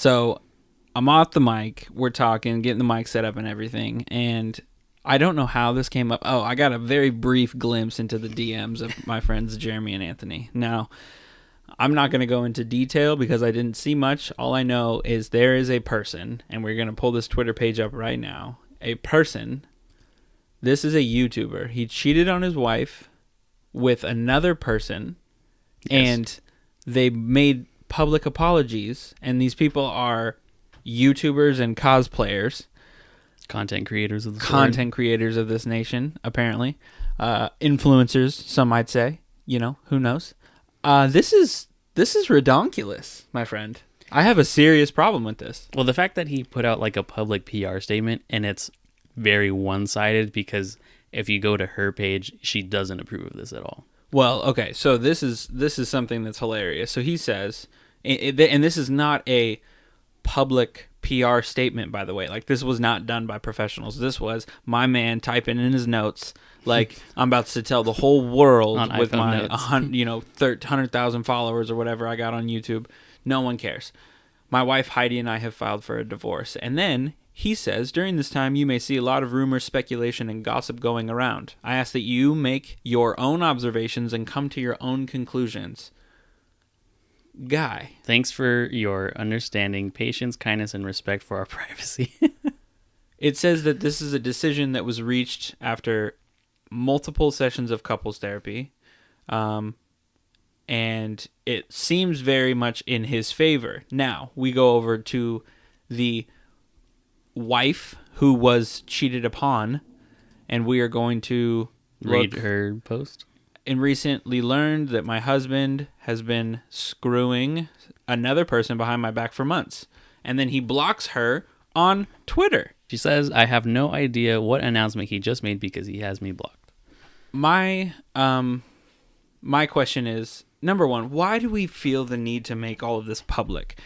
So I'm off the mic. We're talking, getting the mic set up and everything. And I don't know how this came up. Oh, I got a very brief glimpse into the DMs of my friends Jeremy and Anthony. Now, I'm not going to go into detail because I didn't see much. All I know is there is a person, and we're going to pull this Twitter page up right now. A person, this is a YouTuber. He cheated on his wife with another person, and they made public apologies. And these people are YouTubers and cosplayers. Content creators of this nation, apparently. Influencers, some might say. You know, who knows? This is redonkulous, my friend. I have a serious problem with this. Well, the fact that he put out like a public PR statement and it's very one-sided, because if you go to her page, she doesn't approve of this at all. Well, okay, so this is something that's hilarious. So he says, and this is not a public PR statement, by the way. Like, this was not done by professionals. This was my man typing in his notes, like, I'm about to tell the whole world On with iPhone my notes. 100,000 followers or whatever I got on YouTube. No one cares. My wife Heidi and I have filed for a divorce. And then he says, during this time, you may see a lot of rumors, speculation, and gossip going around. I ask that you make your own observations and come to your own conclusions. Guy. Thanks for your understanding, patience, kindness, and respect for our privacy. It says that this is a decision that was reached after multiple sessions of couples therapy. And it seems very much in his favor. Now, we go over to the wife who was cheated upon, and we are going to read her post. And recently learned that my husband has been screwing another person behind my back for months. And then he blocks her on Twitter. She says, I have no idea what announcement he just made because he has me blocked. My question is, number one, why do we feel the need to make all of this public?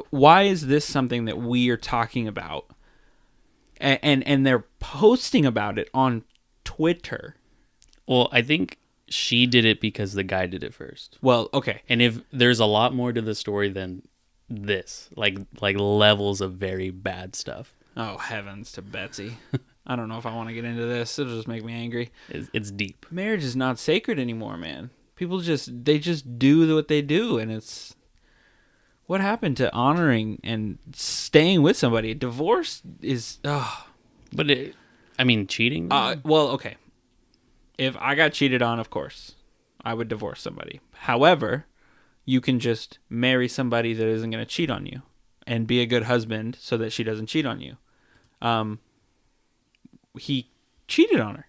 Why is this something that we are talking about? And they're posting about it on Twitter. Well, I think she did it because the guy did it first. Well, okay. And if there's a lot more to the story than this, like levels of very bad stuff. Oh, heavens to Betsy. I don't know if I want to get into this. It'll just make me angry. It's deep. Marriage is not sacred anymore, man. People just do what they do, and it's... What happened to honoring and staying with somebody? Divorce is... But, cheating? Well, okay. If I got cheated on, of course, I would divorce somebody. However, you can just marry somebody that isn't going to cheat on you and be a good husband so that she doesn't cheat on you. He cheated on her.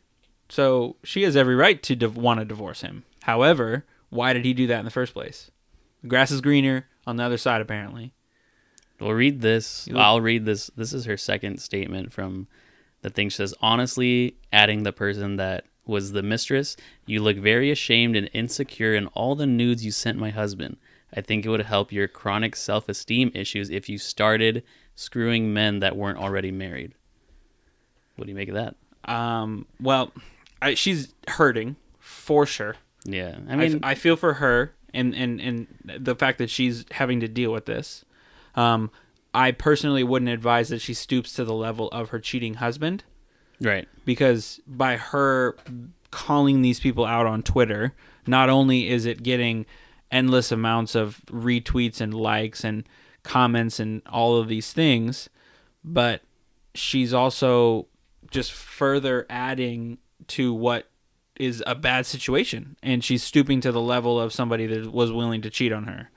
So she has every right to want to divorce him. However, why did he do that in the first place? The grass is greener on the other side, apparently. Well, read this. I'll read this. This is her second statement from the thing. She says, honestly, adding the person that was the mistress, you look very ashamed and insecure in all the nudes you sent my husband. I think it would help your chronic self-esteem issues if you started screwing men that weren't already married. What do you make of that? Well, she's hurting for sure. Yeah, I feel for her and the fact that she's having to deal with this. I personally wouldn't advise that she stoops to the level of her cheating husband. Right. Because by her calling these people out on Twitter, not only is it getting endless amounts of retweets and likes and comments and all of these things, but she's also just further adding to what is a bad situation. And she's stooping to the level of somebody that was willing to cheat on her.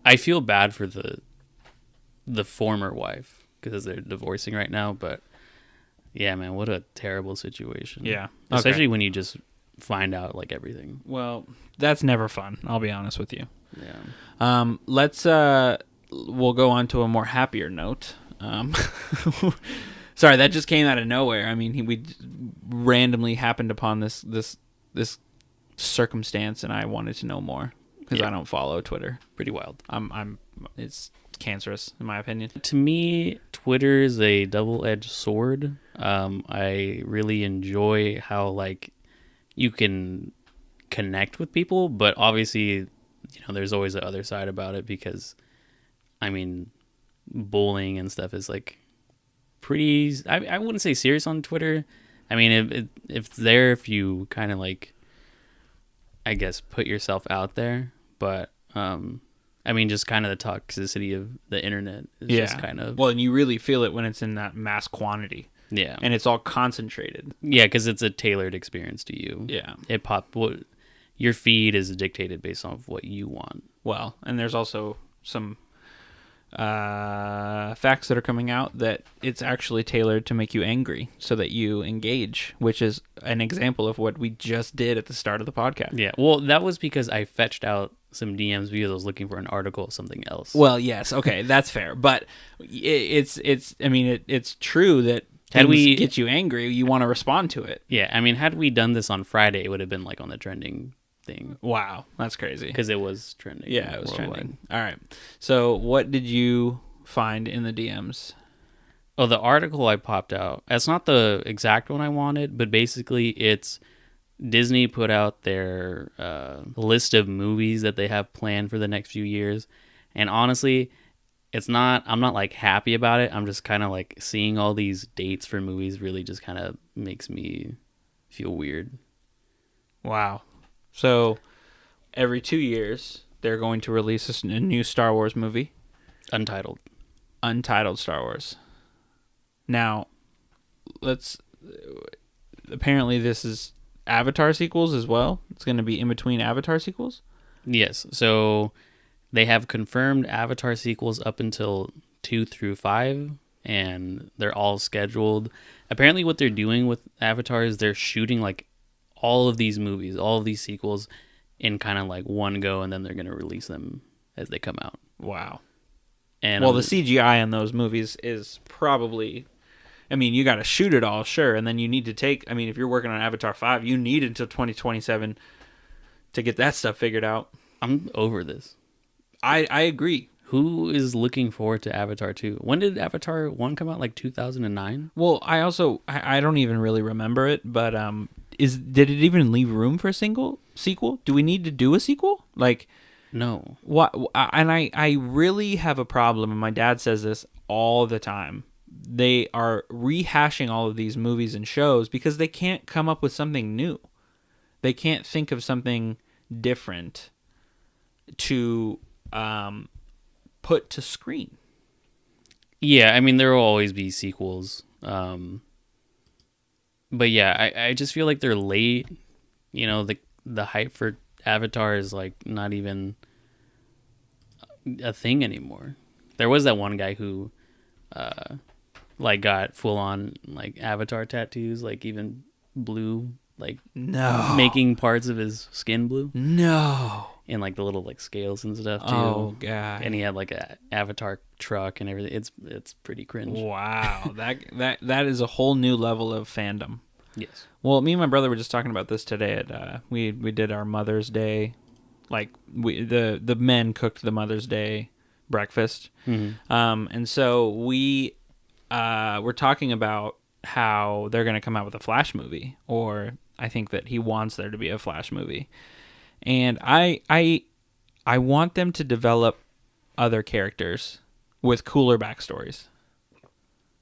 I feel bad for the former wife because they're divorcing right now, but yeah, man, what a terrible situation. Yeah. Especially when you just find out like everything. Well, that's never fun, I'll be honest with you. Yeah. We'll go on to a more happier note. Sorry, that just came out of nowhere. I mean, we randomly happened upon this circumstance, and I wanted to know more because I don't follow Twitter. Pretty wild. It's cancerous in my opinion. To me, Twitter is a double-edged sword. I really enjoy how like you can connect with people, but obviously, there's always the other side about it because, bullying and stuff is like pretty. I wouldn't say serious on Twitter. I mean, if it's there, if you kind of like, I guess, put yourself out there, but I mean, just kind of the toxicity of the internet is just kind of... Well, and you really feel it when it's in that mass quantity. Yeah. And it's all concentrated. Yeah, because it's a tailored experience to you. Yeah. Your feed is dictated based on what you want. Well, and there's also some facts that are coming out that it's actually tailored to make you angry so that you engage, which is an example of what we just did at the start of the podcast. Yeah. Well, that was because I fetched out some DMs because I was looking for an article of something else. Well, yes, okay, that's fair, but it's true that had we get you angry, you want to respond to it. Yeah, I mean, had we done this on Friday, it would have been like on the trending thing. Wow, that's crazy. Because it was trending. Yeah, it was trending. All right, so what did you find in the DMs? Oh, the article I popped out. That's not the exact one I wanted, but basically it's Disney put out their list of movies that they have planned for the next few years. And honestly, I'm not like happy about it. I'm just kind of like seeing all these dates for movies really just kind of makes me feel weird. Wow. So every 2 years, they're going to release a new Star Wars movie. Untitled Star Wars. Now, apparently this is Avatar sequels as well. It's going to be in between Avatar sequels. Yes. So they have confirmed Avatar sequels up until 2 through 5, and they're all scheduled. Apparently what they're doing with Avatar is they're shooting like all of these movies, all of these sequels in kind of like one go, and then they're going to release them as they come out. Wow. And well, the CGI in those movies is probably... I mean, you got to shoot it all, sure, and then you need to take... I mean, if you're working on Avatar 5, you need until 2027 to get that stuff figured out. I'm over this. I agree. Who is looking forward to Avatar 2? When did Avatar 1 come out? Like 2009? Well, I don't even really remember it, but did it even leave room for a sequel? Do we need to do a sequel? Like... No. What? And I really have a problem, and my dad says this all the time. They are rehashing all of these movies and shows because they can't come up with something new. They can't think of something different to put to screen. Yeah, I mean, there will always be sequels. But yeah, I just feel like they're late. You know, the hype for Avatar is like not even a thing anymore. There was that one guy who like got full on like Avatar tattoos, like even blue, like making parts of his skin blue. No. And like the little like scales and stuff too. Oh god. And he had like a Avatar truck and everything. It's pretty cringe. Wow. that is a whole new level of fandom. Yes. Well, me and my brother were just talking about this today. We did our Mother's Day, like the men cooked the Mother's Day breakfast, and so we were talking about how they're going to come out with a Flash movie, or I think that he wants there to be a Flash movie, and I want them to develop other characters with cooler backstories.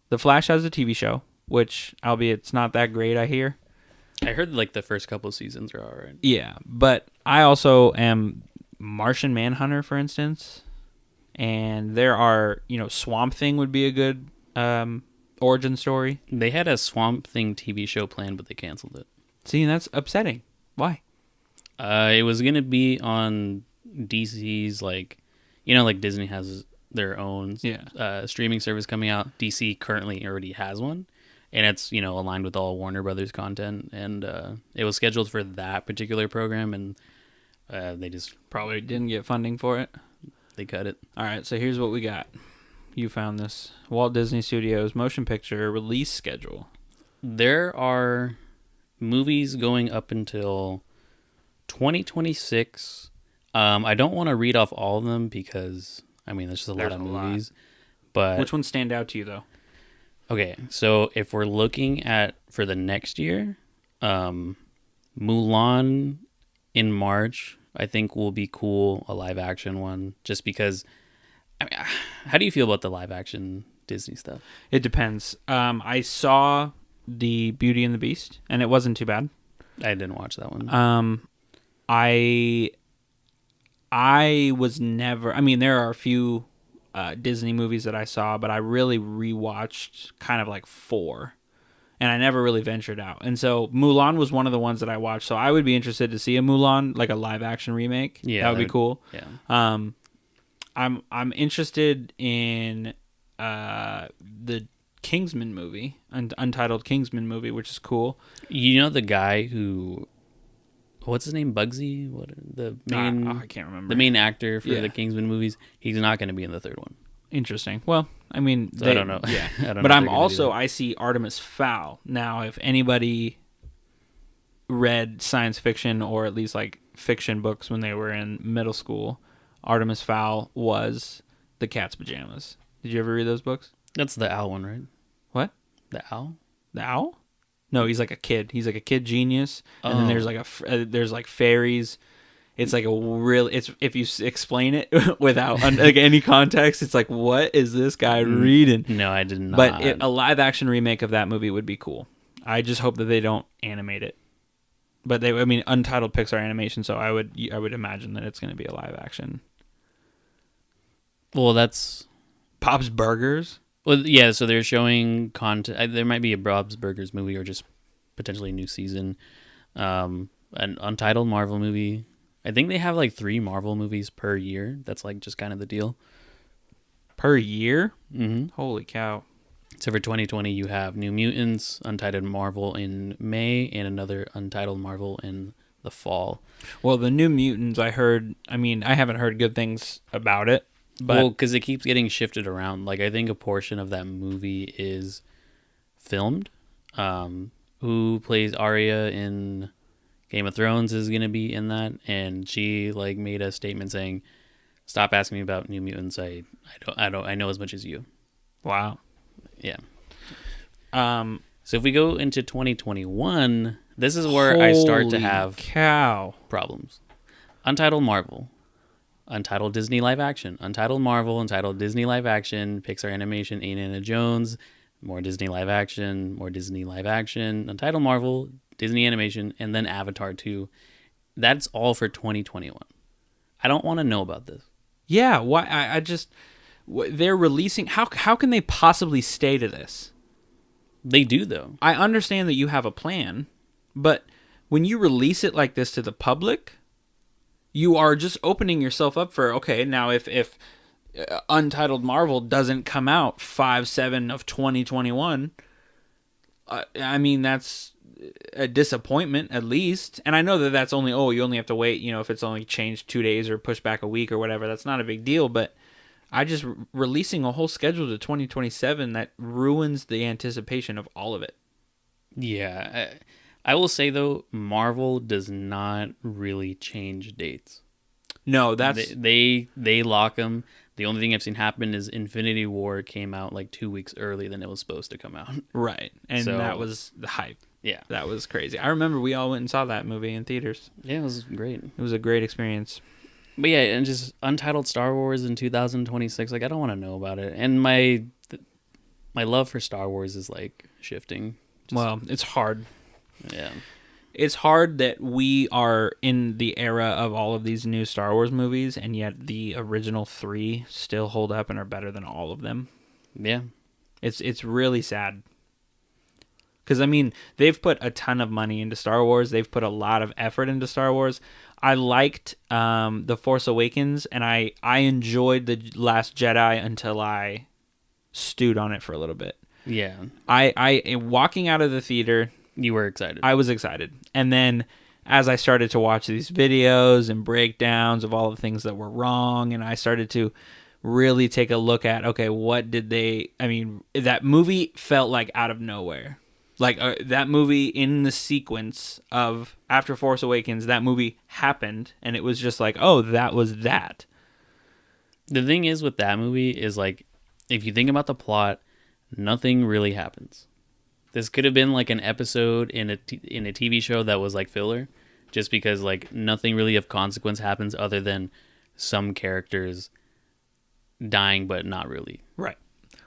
The Flash has a TV show, which, albeit it's not that great, I hear. I heard like the first couple seasons are all right. Yeah, but I also am Martian Manhunter, for instance, and there are, Swamp Thing would be a good origin story. They had a Swamp Thing TV show planned, but they canceled it. See, that's upsetting. Why? It was going to be on DC's, like Disney has their own streaming service coming out. DC currently already has one. And it's, aligned with all Warner Brothers content. And it was scheduled for that particular program, and they just... Probably didn't get funding for it. They cut it. All right, so here's what we got. You found this. Walt Disney Studios motion picture release schedule. There are movies going up until 2026. I don't want to read off all of them because, there's just a lot of movies. But which ones stand out to you, though? Okay, so if we're looking at for the next year, Mulan in March, I think will be cool, a live action one, just because I mean, how do you feel about the live action Disney stuff? It depends. I saw the Beauty and the Beast, and it wasn't too bad. I didn't watch that one. I was never. I mean, there are a few Disney movies that I saw, but I really rewatched kind of like 4, and I never really ventured out. And so Mulan was one of the ones that I watched. So I would be interested to see a Mulan, like a live action remake. Yeah, that would be cool. Yeah. I'm interested in the Kingsman movie, Untitled Kingsman movie, which is cool. You know the guy who, what's his name? Bugsy? What the main? I can't remember. The main actor for the Kingsman movies. He's not going to be in the third one. Interesting. Well, I mean, so I don't know. Yeah, I don't but know I'm also I see Artemis Fowl now. If anybody read science fiction or at least like fiction books when they were in middle school, Artemis Fowl was the cat's pajamas. Did you ever read those books? That's the owl one, right? What? The owl? The owl? No, he's like a kid. He's like a kid genius, and then there's like there's like fairies. It's like a real. It's if you explain it without like any context, it's like, what is this guy reading? No, I did not. But a live action remake of that movie would be cool. I just hope that they don't animate it. But I mean, Untitled Pixar Animation, so I would imagine that it's going to be a live action. Well, that's Bob's Burgers. Well, yeah. So they're showing content. There might be a Bob's Burgers movie or just potentially a new season. An Untitled Marvel movie. I think they have like 3 Marvel movies per year. That's like just kind of the deal. Per year? Mm-hmm. Holy cow. So for 2020, you have New Mutants, Untitled Marvel in May, and another Untitled Marvel in the fall. Well, the New Mutants, I heard, I mean, I haven't heard good things about it. But well, because it keeps getting shifted around. Like, I think a portion of that movie is filmed. Who plays Arya in Game of Thrones is going to be in that, and she like made a statement saying, "Stop asking me about New Mutants. I know as much as you." Wow. Yeah. So if we go into 2021, this is where I start to have problems. Untitled Marvel, Untitled Disney live action, Untitled Marvel, Untitled Disney live action, Pixar animation, Indiana Jones, more Disney live action, Untitled Marvel, Disney animation, and then Avatar 2. That's all for 2021. I don't want to know about this. Yeah, why? I just they're releasing. How can they possibly stay to this? They do though. I understand that you have a plan, but when you release it like this to the public, you are just opening yourself up for now if Untitled Marvel doesn't come out 5/7 of 2021. I mean, that's a disappointment at least. And I know that that's only, you only have to wait, if it's only changed 2 days or pushed back a week or whatever, that's not a big deal. But I just releasing a whole schedule to 2027, that ruins the anticipation of all of it. Yeah. I will say though, Marvel does not really change dates. No, that's they lock them. The only thing I've seen happen is Infinity War came out like 2 weeks early than it was supposed to come out. Right. And that was the hype. Yeah. That was crazy. I remember we all went and saw that movie in theaters. Yeah, it was great. It was a great experience. But yeah, and just Untitled Star Wars in 2026, like I don't want to know about it. And my love for Star Wars is like shifting. Well, it's hard. Yeah. It's hard that we are in the era of all of these new Star Wars movies, and yet the original 3 still hold up and are better than all of them. Yeah. It's really sad. Because, I mean, they've put a ton of money into Star Wars. They've put a lot of effort into Star Wars. I liked The Force Awakens, and I enjoyed The Last Jedi until I stewed on it for a little bit. Yeah. I walking out of the theater... You were excited. I was excited. And then as I started to watch these videos and breakdowns of all the things that were wrong, and I started to really take a look at, what did they... I mean, that movie felt like out of nowhere. Like, that movie in the sequence of after Force Awakens, that movie happened, and it was just like, that was that. The thing is with that movie is, like, if you think about the plot, nothing really happens. This could have been like an episode in a TV show that was like filler, just because like nothing really of consequence happens other than some characters dying, but not really. Right.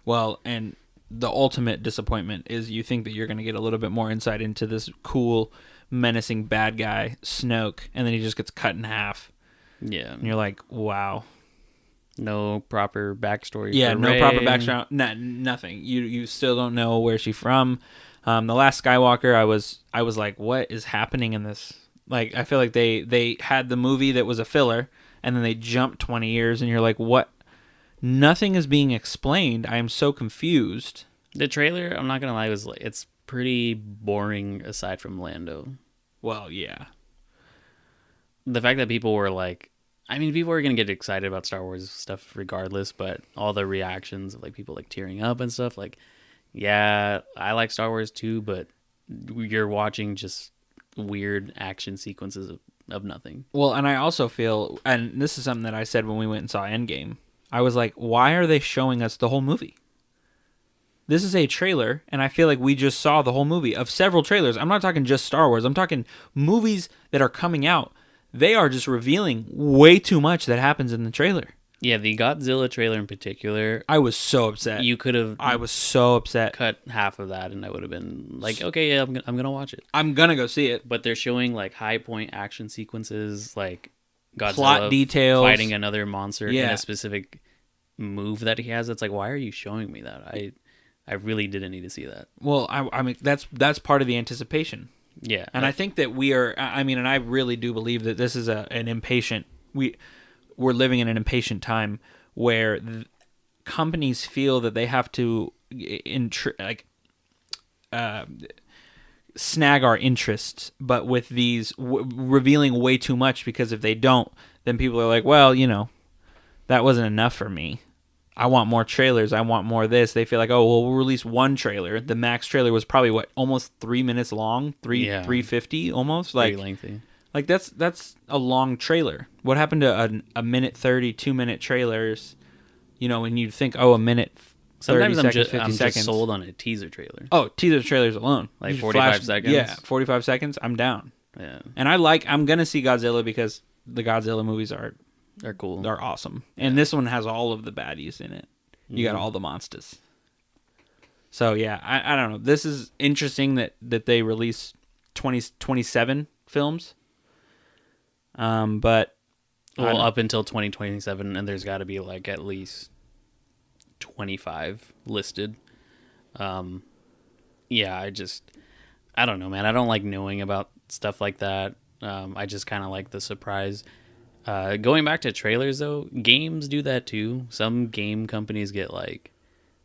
Well, and the ultimate disappointment is you think that you're going to get a little bit more insight into this cool, menacing bad guy, Snoke, and then he just gets cut in half. Yeah. And you're like, wow. No proper backstory. Yeah, for no Rey. proper background. Nothing. You still don't know where she's from. The last Skywalker, I was like, what is happening in this? Like, I feel like they had the movie that was a filler, and then they jumped 20 years, and you're like, what? Nothing is being explained. I am so confused. The trailer, I'm not gonna lie, it's pretty boring aside from Lando. Well, yeah. The fact that people were like, I mean, people are gonna get excited about Star Wars stuff regardless, but all the reactions of like people like tearing up and stuff, like, yeah, I like Star Wars too, but you're watching just weird action sequences of nothing. Well, and I also feel, and this is something that I said when we went and saw Endgame, I was like, why are they showing us the whole movie? This is a trailer, and I feel like we just saw the whole movie of several trailers. I'm not talking just Star Wars. I'm talking movies that are coming out. They are just revealing way too much that happens in the trailer. Yeah, the Godzilla trailer in particular. I was so upset. I was so upset. Cut half of that, and I would have been like, okay, yeah, I'm gonna watch it. I'm gonna go see it. But they're showing like high point action sequences, like Godzilla plot details, fighting another monster in a specific move that he has. It's like, why are you showing me that? I really didn't need to see that. Well, I mean, that's part of the anticipation. Yeah, and I think that we are. I mean, and I really do believe that this is an impatient. We're living in an impatient time where companies feel that they have to snag our interests, but with these revealing way too much, because if they don't, then people are like, well, that wasn't enough for me. I want more trailers. I want more of this. They feel like, oh, well, we'll release one trailer. The max trailer was probably almost 3 minutes long, 350 almost. Pretty lengthy. Like that's a long trailer. What happened to a minute 30, 2 minute trailers? When you think, oh, a minute. Sometimes 30 seconds, 50 I'm seconds. just sold on a teaser trailer. Oh, teaser trailers alone. Like 45 seconds? Yeah, 45 seconds, I'm down. Yeah. And I'm going to see Godzilla because the Godzilla movies they're cool. They're awesome. And this one has all of the baddies in it. You got all the monsters. So, yeah, I don't know. This is interesting that they release 27 films. But... Well, up until 2027, and there's got to be like at least 25 listed. Yeah, I don't know, man. I don't like knowing about stuff like that. I just kind of like the surprise. Going back to trailers, though, games do that too. Some game companies get like,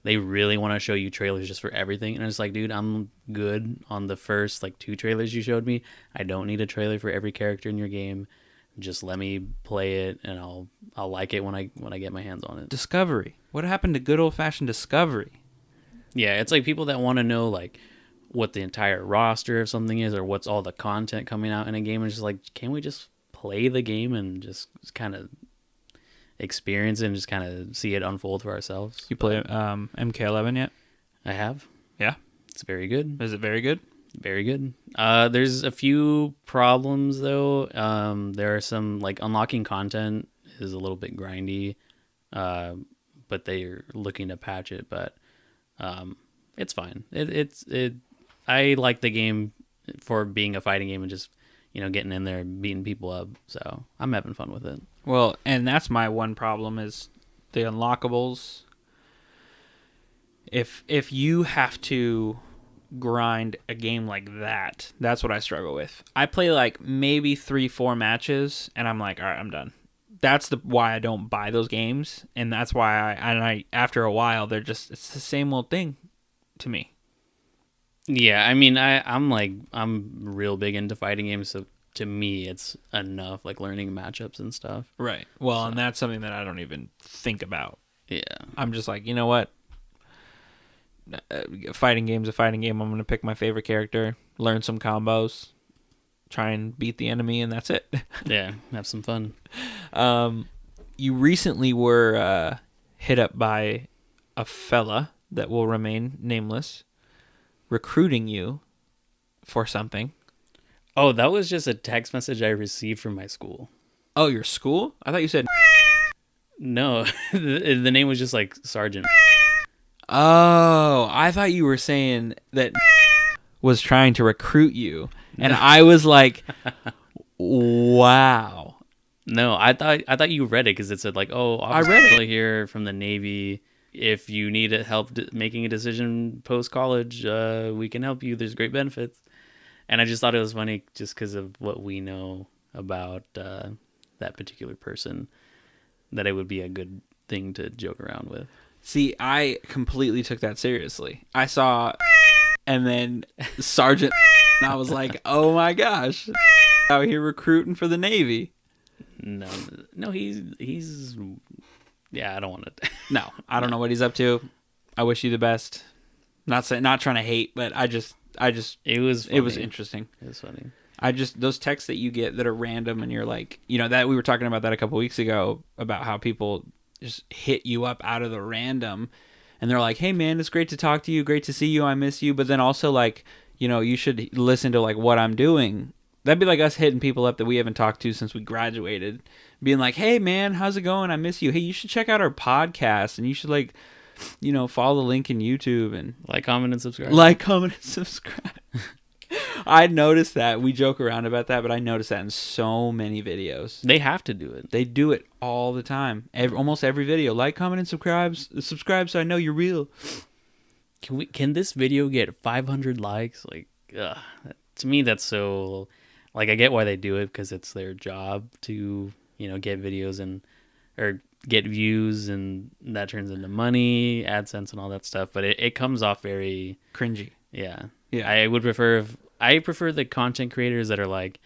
they really want to show you trailers just for everything. And it's like, dude, I'm good on the first like 2 trailers you showed me. I don't need a trailer for every character in your game. Just let me play it, and I'll like it when I get my hands on it. Discovery. What happened to good old fashioned discovery? Yeah, it's like people that want to know like what the entire roster of something is, or what's all the content coming out in a game, and it's just like, can we just play the game and just kind of experience it and just kind of see it unfold for ourselves? You play MK11 yet? I have. Yeah, it's very good. Is it very good? Very good. There's a few problems though. There are some like unlocking content is a little bit grindy, but they're looking to patch it. But it's fine. I like the game for being a fighting game and just getting in there and beating people up. So I'm having fun with it. Well, and that's my one problem is the unlockables. If you have to grind a game like that's what I struggle with. I play like maybe 3-4 matches and I'm like, all right, I'm done. That's why I don't buy those games, and that's why I after a while it's the same old thing to me. Yeah, I mean, I'm real big into fighting games, so to me it's enough, like learning matchups and stuff. Right. Well, and that's something that I don't even think about. Yeah. I'm just like, you know what? Fighting game's a fighting game. I'm going to pick my favorite character, learn some combos, try and beat the enemy, and that's it. Yeah, have some fun. You recently were hit up by a fella that will remain nameless, recruiting you for something. Oh, that was just a text message I received from my school. Oh, your school? I thought you said... No, the name was just like Sergeant. Oh, I thought you were saying that was trying to recruit you, and I was like, wow. No, I thought you read it because it said like, oh, I read it here from the Navy. If you need help making a decision post college, we can help you. There's great benefits. And I just thought it was funny just because of what we know about that particular person, that it would be a good thing to joke around with. See, I completely took that seriously. I saw, and then Sergeant, and I was like, oh my gosh, out here recruiting for the Navy. No, he's yeah, I don't want to. No, I don't know what he's up to. I wish you the best. Not trying to hate, but I just It was funny. it was interesting. It was funny. Those texts that you get that are random, and you're like, that we were talking about that a couple weeks ago about how people just hit you up out of the random, and they're like, hey man, it's great to talk to you, great to see you, I miss you, but then also like, you should listen to like what I'm doing. That'd be like us hitting people up that we haven't talked to since we graduated, being like, hey man, how's it going, I miss you, hey, you should check out our podcast, and you should like, follow the link in YouTube, and Like, comment, and subscribe. I noticed that. We joke around about that, but I noticed that in so many videos. They have to do it. They do it all the time. Almost every video. Like, comment, and subscribe so I know you're real. Can this video get 500 likes? Like, to me, that's so... Like, I get why they do it, because it's their job to, get videos or get views, and that turns into money, AdSense, and all that stuff. But it comes off very... Cringy. Yeah. Yeah. I prefer the content creators that are like,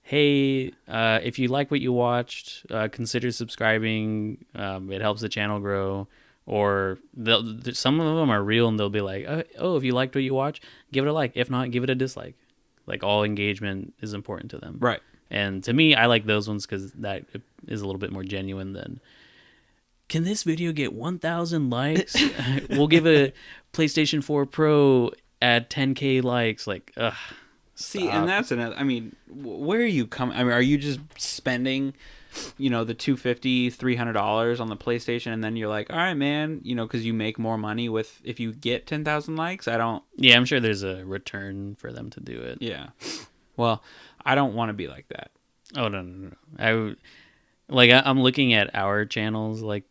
hey, if you like what you watched, consider subscribing. It helps the channel grow. Or some of them are real, and they'll be like, oh, if you liked what you watched, give it a like. If not, give it a dislike. Like, all engagement is important to them. Right. And to me, I like those ones because that is a little bit more genuine than, can this video get 1,000 likes? We'll give a PlayStation 4 Pro at 10K likes. Like, ugh. See, stop. and that's another... I mean, where are you coming... I mean, are you just spending, the $250, $300 on the PlayStation, and then you're like, all right, man, because you make more money if you get 10,000 likes? I don't... Yeah, I'm sure there's a return for them to do it. Yeah. Well, I don't want to be like that. Oh, no. I'm looking at our channels, like,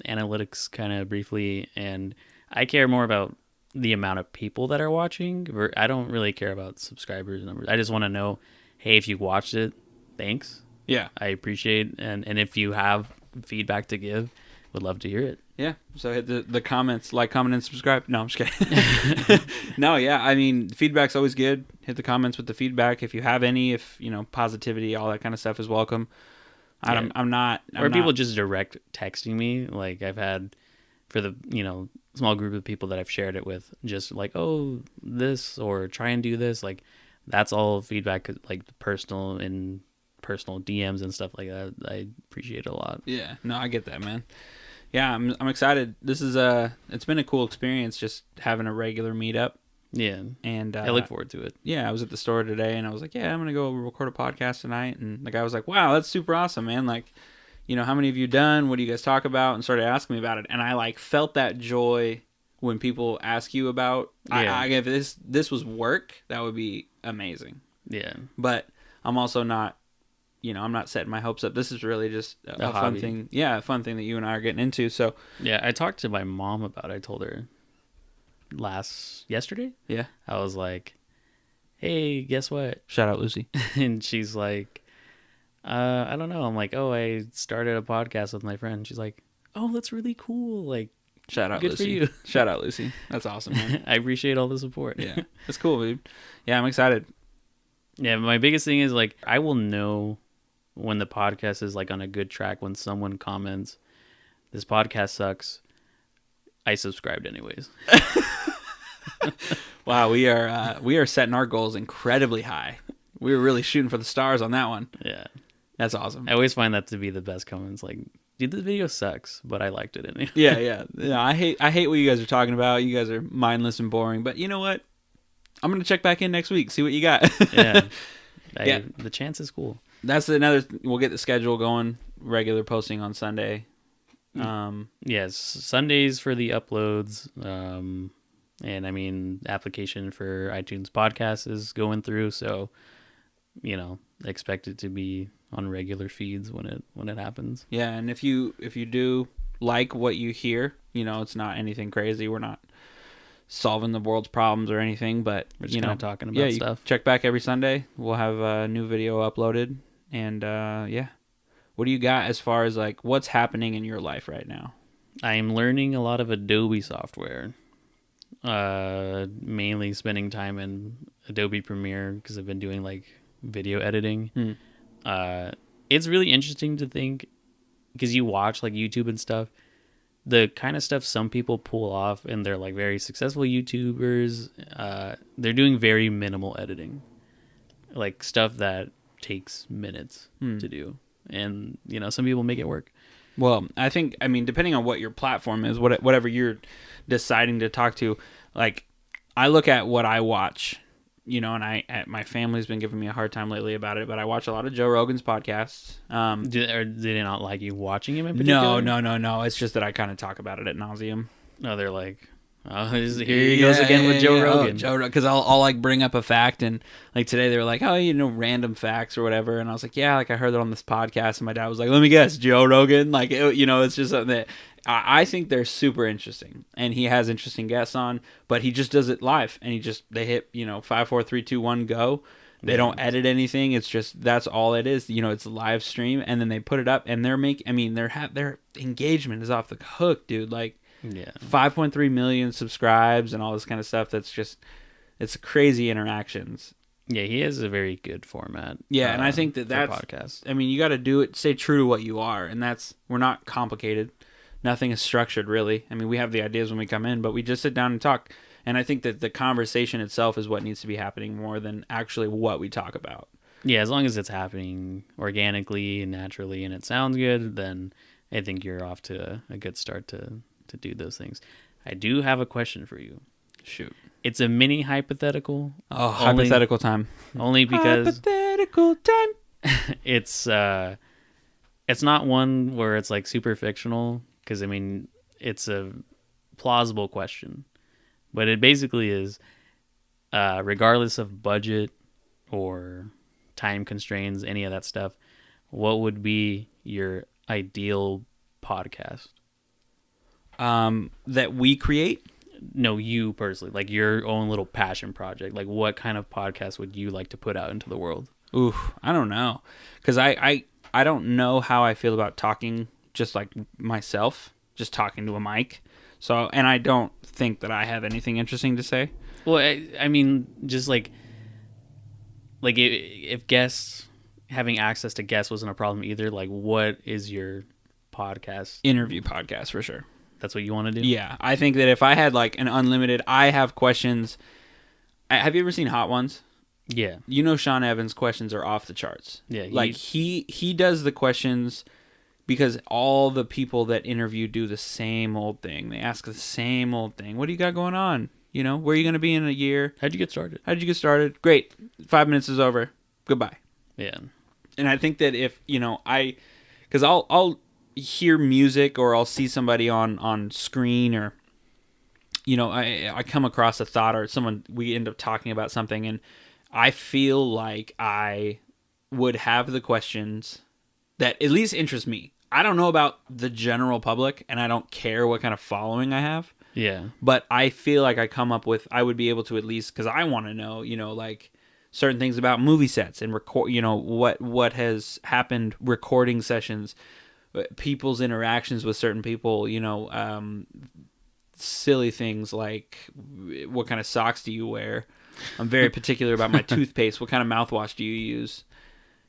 analytics kind of briefly, and I care more about the amount of people that are watching. I don't really care about subscribers numbers. I just want to know, hey, if you watched it, thanks. Yeah. I appreciate, and if you have feedback to give, would love to hear it. Yeah. So hit the comments, like, comment, and subscribe. No, I'm just kidding. No, yeah. I mean, feedback's always good. Hit the comments with the feedback if you have any. If positivity, all that kind of stuff is welcome. Yeah. I'm not. People just direct texting me. Like, I've had for the small group of people that I've shared it with, just like, oh, this, or try and do this. Like, that's all feedback, like personal DMs and stuff like that. I appreciate it a lot. Yeah. No, I get that, man. Yeah, I'm excited. This is it's been a cool experience just having a regular meetup. Yeah. And I look forward to it. Yeah, I was at the store today, and I was like, yeah, I'm going to go record a podcast tonight. And the guy was like, wow, that's super awesome, man. Like, how many of you done? What do you guys talk about? And started asking me about it. And I like felt that joy when people ask you about, yeah. If this was work, that would be amazing. Yeah. But I'm also not, I'm not setting my hopes up. This is really just a fun thing. Yeah, a fun thing that you and I are getting into. So yeah, I talked to my mom about it. I told her yesterday. Yeah. I was like, hey, guess what? Shout out Lucy. And she's like, I don't know. I'm like, oh, I started a podcast with my friend. She's like, oh, that's really cool. Like, shout out good Lucy. for you. Shout out Lucy. That's awesome, man. I appreciate all the support. Yeah, that's cool, dude. Yeah, I'm excited. Yeah, my biggest thing is like, I will know when the podcast is like on a good track when someone comments, this podcast sucks. I subscribed anyways. Wow, we are setting our goals incredibly high. We were really shooting for the stars on that one. Yeah. That's awesome. I always find that to be the best comments. Like, dude, this video sucks, but I liked it anyway. Yeah. I hate what you guys are talking about. You guys are mindless and boring. But you know what? I'm gonna check back in next week, see what you got. Yeah. Yeah. The chance is cool. That's another. We'll get the schedule going regular posting on Sunday. Yes, Sundays for the uploads. And I mean, application for iTunes podcast is going through, so expect it to be on regular feeds when it happens. Yeah, and if you do like what you hear, it's not anything crazy. We're not solving the world's problems or anything, but we're just kind of talking about stuff. Check back every Sunday. We'll have a new video uploaded, and what do you got as far as like what's happening in your life right now? I'm learning a lot of Adobe software. Mainly spending time in Adobe Premiere because I've been doing like video editing. It's really interesting to think, because you watch like YouTube and stuff, the kind of stuff some people pull off, and they're like very successful YouTubers. They're doing very minimal editing, like stuff that takes minutes to do, and some people make it work. Well, I mean, depending on what your platform is, whatever you're deciding to talk to, like I look at what I watch, and my family's been giving me a hard time lately about it, but I watch a lot of Joe Rogan's podcasts. Did they not like you watching him in particular? No. It's just that I kind of talk about it ad nauseum. No, they're like, oh, here he goes again with Joe Rogan. Because I'll like bring up a fact, and like today they were like, oh, random facts or whatever, and I was like, yeah, like I heard it on this podcast, and my dad was like, let me guess, Joe Rogan, like it's just something that I think they're super interesting, and he has interesting guests on, but he just does it live, and they hit 5, 4, 3, 2, 1, go. They don't edit anything. It's just that's all it is. It's a live stream, and then they put it up, and their engagement is off the hook, dude. Like. Yeah, 5.3 million subscribes and all this kind of stuff. That's just, it's crazy interactions. Yeah, he has a very good format. Yeah, and I think that's podcast. I mean, you got to do it. Stay true to what you are, and we're not complicated. Nothing is structured, really. I mean, we have the ideas when we come in, but we just sit down and talk. And I think that the conversation itself is what needs to be happening more than actually what we talk about. Yeah, as long as it's happening organically and naturally, and it sounds good, then I think you're off to a good start to do those things. I do have a question for you. Shoot. It's a mini hypothetical. Oh, hypothetical time. Only because hypothetical time. It's not one where it's like super fictional, because I mean it's a plausible question. But it basically is, regardless of budget or time constraints, any of that stuff, what would be your ideal podcast? That we create? No, you personally, like your own little passion project. Like, what kind of podcast would you like to put out into the world? Ooh, I don't know, because I don't know how I feel about talking just like myself, just talking to a mic. So, and I don't think that I have anything interesting to say. Well, I mean, just like if guests, having access to guests wasn't a problem either, like what is your podcast? Interview podcast for sure. That's what you want to do? Yeah. I think that if I had like an unlimited, I have questions. Have you ever seen Hot Ones? Yeah. Sean Evans' questions are off the charts. Yeah. He does the questions because all the people that interview do the same old thing. They ask the same old thing. What do you got going on? Where are you going to be in a year? How'd you get started? Great. 5 minutes is over. Goodbye. Yeah. And I think that if, because I'll hear music or I'll see somebody on screen, or I come across a thought or someone, we end up talking about something, and I feel like I would have the questions that at least interest me. I don't know about the general public, and I don't care what kind of following I have. Yeah. But I feel like I would be able to at least, because I want to know, like certain things about movie sets and record, what has happened, recording sessions, people's interactions with certain people, silly things like what kind of socks do you wear? I'm very particular about my toothpaste. What kind of mouthwash do you use?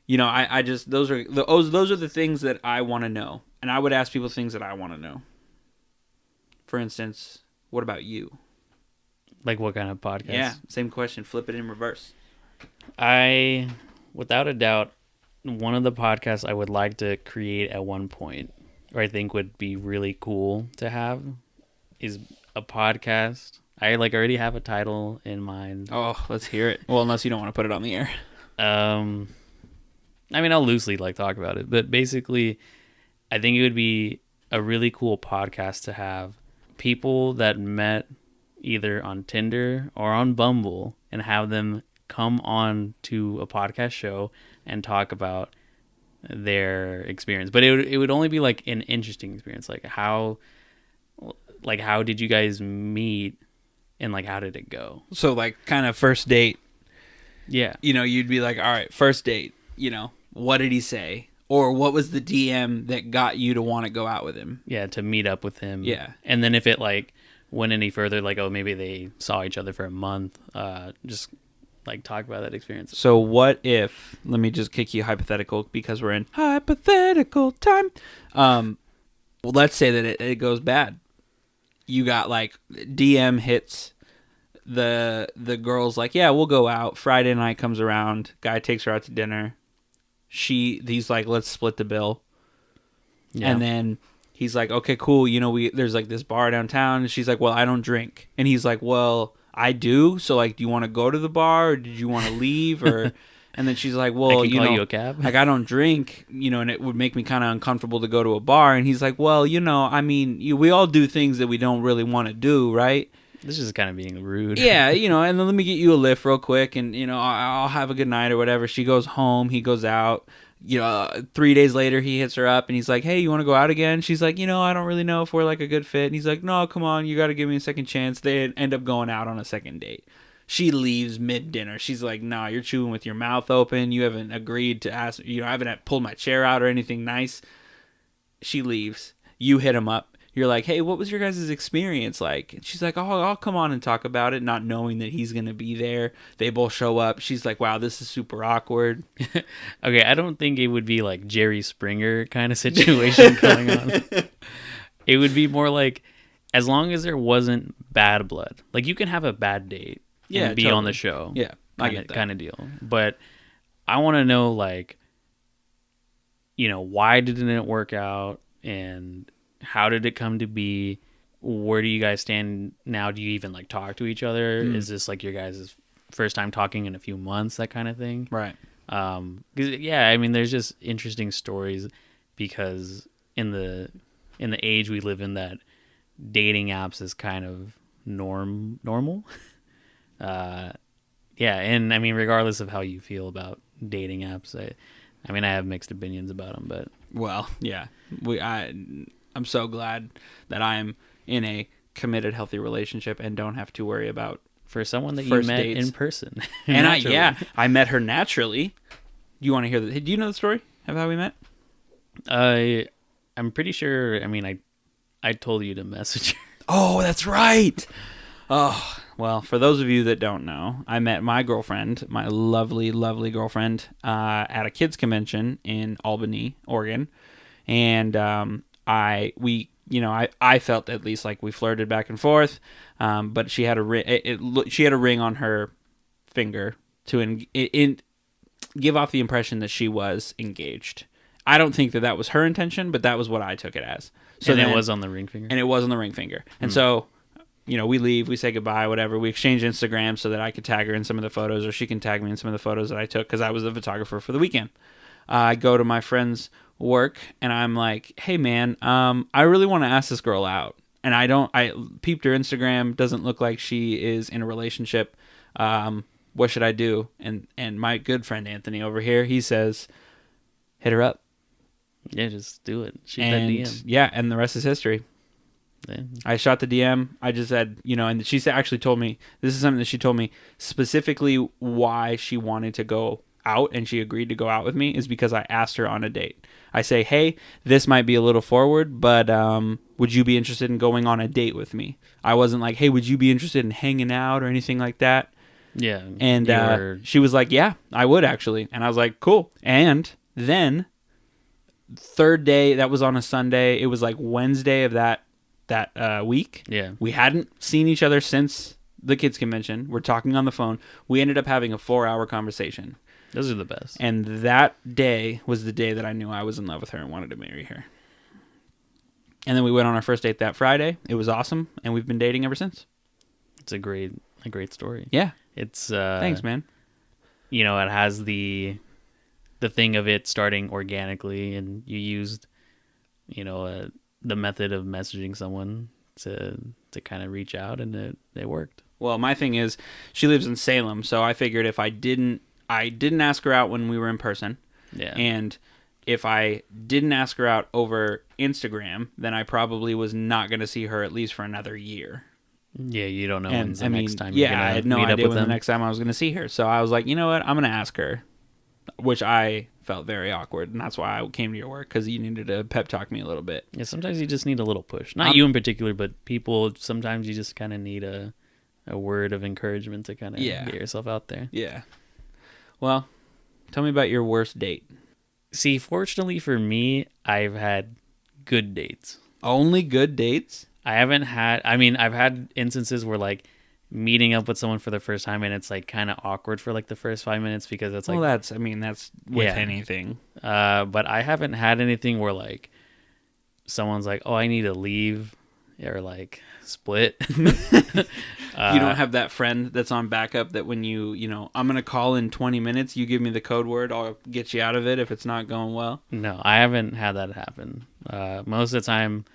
I just, those are the things that I want to know. And I would ask people things that I want to know. For instance, what about you? Like what kind of podcast? Yeah, same question. Flip it in reverse. Without a doubt, one of the podcasts I would like to create at one point, or I think would be really cool to have, is a podcast. I already have a title in mind. Oh, let's hear it. Well, unless you don't want to put it on the air. I mean, I'll loosely talk about it, but basically I think it would be a really cool podcast to have people that met either on Tinder or on Bumble and have them come on to a podcast show and talk about their experience. But it would only be like an interesting experience. Like how did you guys meet and like how did it go? So like kind of first date. Yeah. You know, you'd be like, all right, first date, you know, what did he say? Or what was the DM that got you to want to go out with him? Yeah, to meet up with him. Yeah. And then if it like went any further, like, oh, maybe they saw each other for a month, just like talk about that experience. So what if, let me just kick you hypothetical because we're in hypothetical time. Well, let's say that it goes bad. You got like DM hits, the girl's like, yeah, we'll go out. Friday night comes around. Guy takes her out to dinner. He's like, let's split the bill. Yeah. And then he's like, okay, cool. You know, there's like this bar downtown. And she's like, well, I don't drink. And he's like, well, I do. So like, do you want to go to the bar or did you want to leave? Or, and then she's like, well, I can call you a cab. Like I don't drink, you know, and it would make me kind of uncomfortable to go to a bar. And he's like, well, you know, I mean, we all do things that we don't really want to do, right? This is kind of being rude. Yeah, you know, and then let me get you a lift real quick, and, you know, I'll have a good night or whatever. She goes home, he goes out. You know, 3 days later, he hits her up, and he's like, hey, you want to go out again? She's like, you know, I don't really know if we're, like, a good fit. And he's like, no, come on, you got to give me a second chance. They end up going out on a second date. She leaves mid-dinner. She's like, nah, you're chewing with your mouth open. You haven't agreed to ask, you know, I haven't pulled my chair out or anything nice. She leaves. You hit him up. You're like, hey, what was your guys' experience like? And she's like, oh, I'll come on and talk about it, not knowing that he's going to be there. They both show up. She's like, wow, this is super awkward. Okay, I don't think it would be like Jerry Springer kind of situation going on. It would be more like, as long as there wasn't bad blood. Like, you can have a bad date and be on the show. Yeah, I get that. Kind of deal. But I want to know, like, you know, why didn't it work out? And how did it come to be? Where do you guys stand now? Do you even like talk to each other? Is this like your guys' first time talking in a few months, that kind of thing? Right. 'Cause, yeah, I mean, there's just interesting stories because in the age we live in, that dating apps is kind of normal. Yeah, and I mean, regardless of how you feel about dating apps, I mean, I have mixed opinions about them, but well, yeah, I'm so glad that I'm in a committed, healthy relationship and don't have to worry about for someone that you met dates. In person. And I met her naturally. You want to hear do you know the story of how we met? I'm pretty sure. I mean, I told you to message her. Oh, that's right. Oh, well, for those of you that don't know, I met my girlfriend, my lovely, lovely girlfriend, at a kids convention in Albany, Oregon, and I felt at least like we flirted back and forth, but she had a ring. She had a ring on her finger to give off the impression that she was engaged. I don't think that was her intention, but that was what I took it as. So and then it was on the ring finger. And it was on the ring finger. And so, you know, we leave, we say goodbye, whatever. We exchange Instagram so that I could tag her in some of the photos, or she can tag me in some of the photos that I took because I was the photographer for the weekend. I go to my friend's work and I'm like, hey man, I really want to ask this girl out. And I peeped her Instagram, doesn't look like she is in a relationship. What should I do? And my good friend Anthony over here, he says, hit her up. Yeah, just do it. Shoot that DM. Yeah, and the rest is history. Yeah. I shot the DM. I just said, you know, and she actually told me, this is something that she told me specifically why she wanted to go out and she agreed to go out with me is because I asked her on a date. I say, hey, this might be a little forward, but would you be interested in going on a date with me? I wasn't like, hey, would you be interested in hanging out or anything like that? Yeah. And she was like, yeah, I would actually. And I was like, cool. And then third day, that was on a Sunday. It was like Wednesday of that week. Yeah. We hadn't seen each other since the kids convention. We're talking on the phone. We ended up having a 4-hour conversation. Those are the best. And that day was the day that I knew I was in love with her and wanted to marry her. And then we went on our first date that Friday. It was awesome, and we've been dating ever since. It's a great story. Yeah. It's thanks, man. You know, it has the thing of it starting organically, and you used the method of messaging someone to kind of reach out, and it worked. Well, my thing is, she lives in Salem, so I figured if I didn't ask her out when we were in person. Yeah. And if I didn't ask her out over Instagram, then I probably was not going to see her at least for another year. Yeah, you don't know when's the next time you're going to I had no meet up idea with when them. the next time I was going to see her. So I was like, you know what? I'm going to ask her, which I felt very awkward, and that's why I came to your work, because you needed to pep talk me a little bit. Yeah, sometimes you just need a little push. Not you in particular, but people, sometimes you just kind of need a word of encouragement to kind of get yourself out there. Yeah. Well, tell me about your worst date. See, fortunately for me, I've had good dates. Only good dates? I've had instances where like meeting up with someone for the first time and it's like kind of awkward for like the first 5 minutes because it's like, well, that's with anything. But I haven't had anything where like someone's like, oh, I need to leave, or like split. You don't have that friend that's on backup that when I'm going to call in 20 minutes, you give me the code word, I'll get you out of it if it's not going well. No, I haven't had that happen. Most of the time,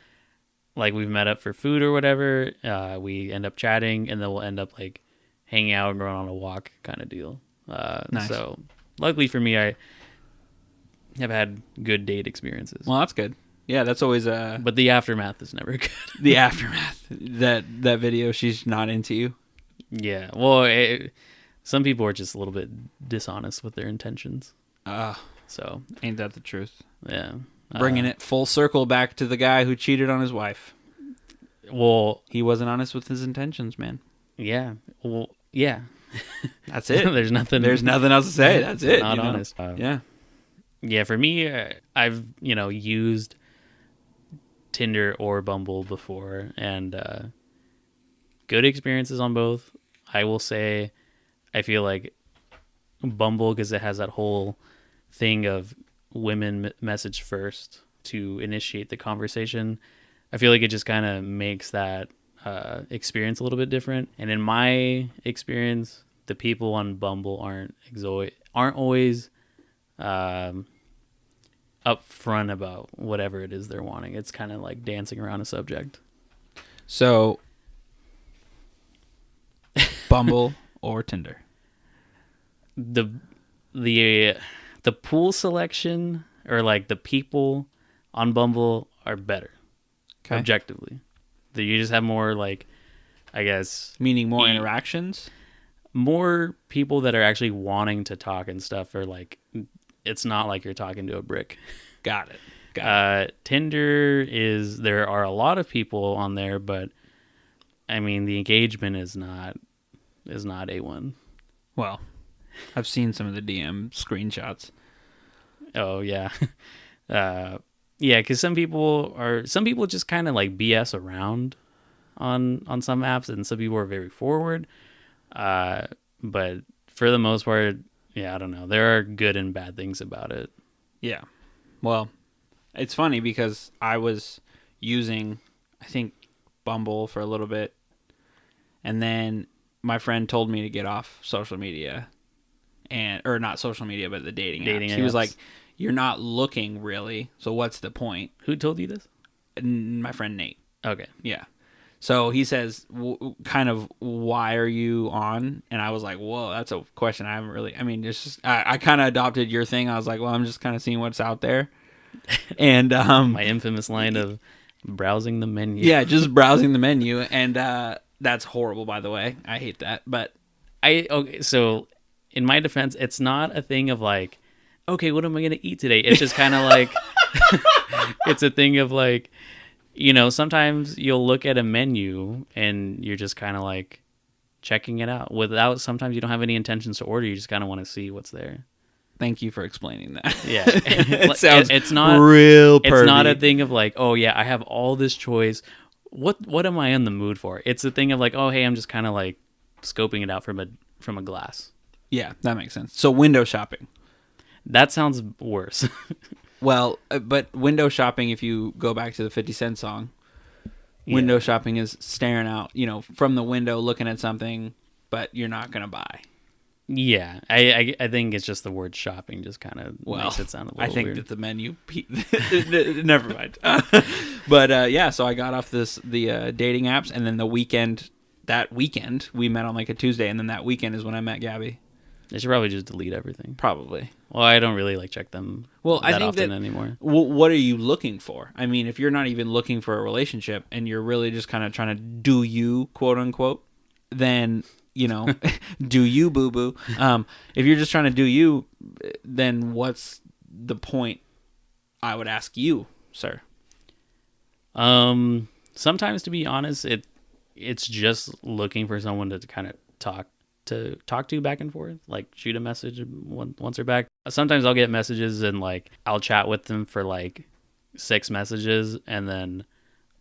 like we've met up for food or whatever, we end up chatting, and then we'll end up like hanging out and going on a walk kind of deal. Nice. So luckily for me, I have had good date experiences. Well, that's good. Yeah, that's always but the aftermath is never good. The aftermath. That video, she's not into you. Yeah. Well, some people are just a little bit dishonest with their intentions. So ain't that the truth? Yeah. Bringing it full circle back to the guy who cheated on his wife. Well, he wasn't honest with his intentions, man. Yeah. Well, yeah. That's it. There's nothing else to say. That's it. Not honest. Yeah. Yeah. For me, I've used Tinder or Bumble before, and good experiences on both. I will say I feel like Bumble, because it has that whole thing of women message first to initiate the conversation, I feel like it just kind of makes that experience a little bit different. And in my experience, the people on Bumble aren't always upfront about whatever it is they're wanting. It's kind of like dancing around a subject. So, Bumble or Tinder? The pool selection, or like the people on Bumble, are better. Okay. Objectively. You just have more, like, I guess, meaning more interactions? More people that are actually wanting to talk and stuff, or like, it's not like you're talking to a brick. Got it. Tinder there are a lot of people on there, but I mean, the engagement is not A1. Well, I've seen some of the DM screenshots. Oh yeah. Yeah, because some people just kind of like BS around on some apps, and some people are very forward. But for the most part, yeah, I don't know. There are good and bad things about it. Yeah. Well, it's funny because I was using, I think, Bumble for a little bit, and then my friend told me to get off social media, or not social media, but the dating apps. He was like, "You're not looking really, so what's the point?" Who told you this? My friend Nate. Okay. Yeah. So he says, kind of, why are you on? And I was like, whoa, that's a question I haven't really, it's just, I kind of adopted your thing. I was like, well, I'm just kind of seeing what's out there. And my infamous line of browsing the menu. Yeah, just browsing the menu. And that's horrible, by the way. I hate that. But so in my defense, it's not a thing of like, okay, what am I going to eat today? It's just kind of like, it's a thing of like, sometimes you'll look at a menu and you're just kind of like checking it out sometimes you don't have any intentions to order. You just kind of want to see what's there. Thank you for explaining that. Yeah. It's not real pervy. It's not a thing of like, oh yeah, I have all this choice. What am I in the mood for? It's a thing of like, oh, hey, I'm just kind of like scoping it out from a glass. Yeah, that makes sense. So window shopping. That sounds worse. Well, but window shopping, if you go back to the 50 Cent song, window shopping is staring out, from the window looking at something, but you're not going to buy. Yeah, I think it's just the word shopping just kind of makes it sound a little I think weird. that the menu... Never mind. But yeah, so I got off the dating apps, and then that weekend, we met on like a Tuesday, and then that weekend is when I met Gabby. They should probably just delete everything. Probably. Well, I don't really check them I think often that, anymore. What are you looking for? I mean, if you're not even looking for a relationship and you're really just kind of trying to do you, quote unquote, then, do you, boo-boo. If you're just trying to do you, then what's the point, I would ask you, sir? Sometimes, to be honest, it's just looking for someone to kind of talk to back and forth, like shoot a message once or back. Sometimes I'll get messages and like I'll chat with them for like 6 messages and then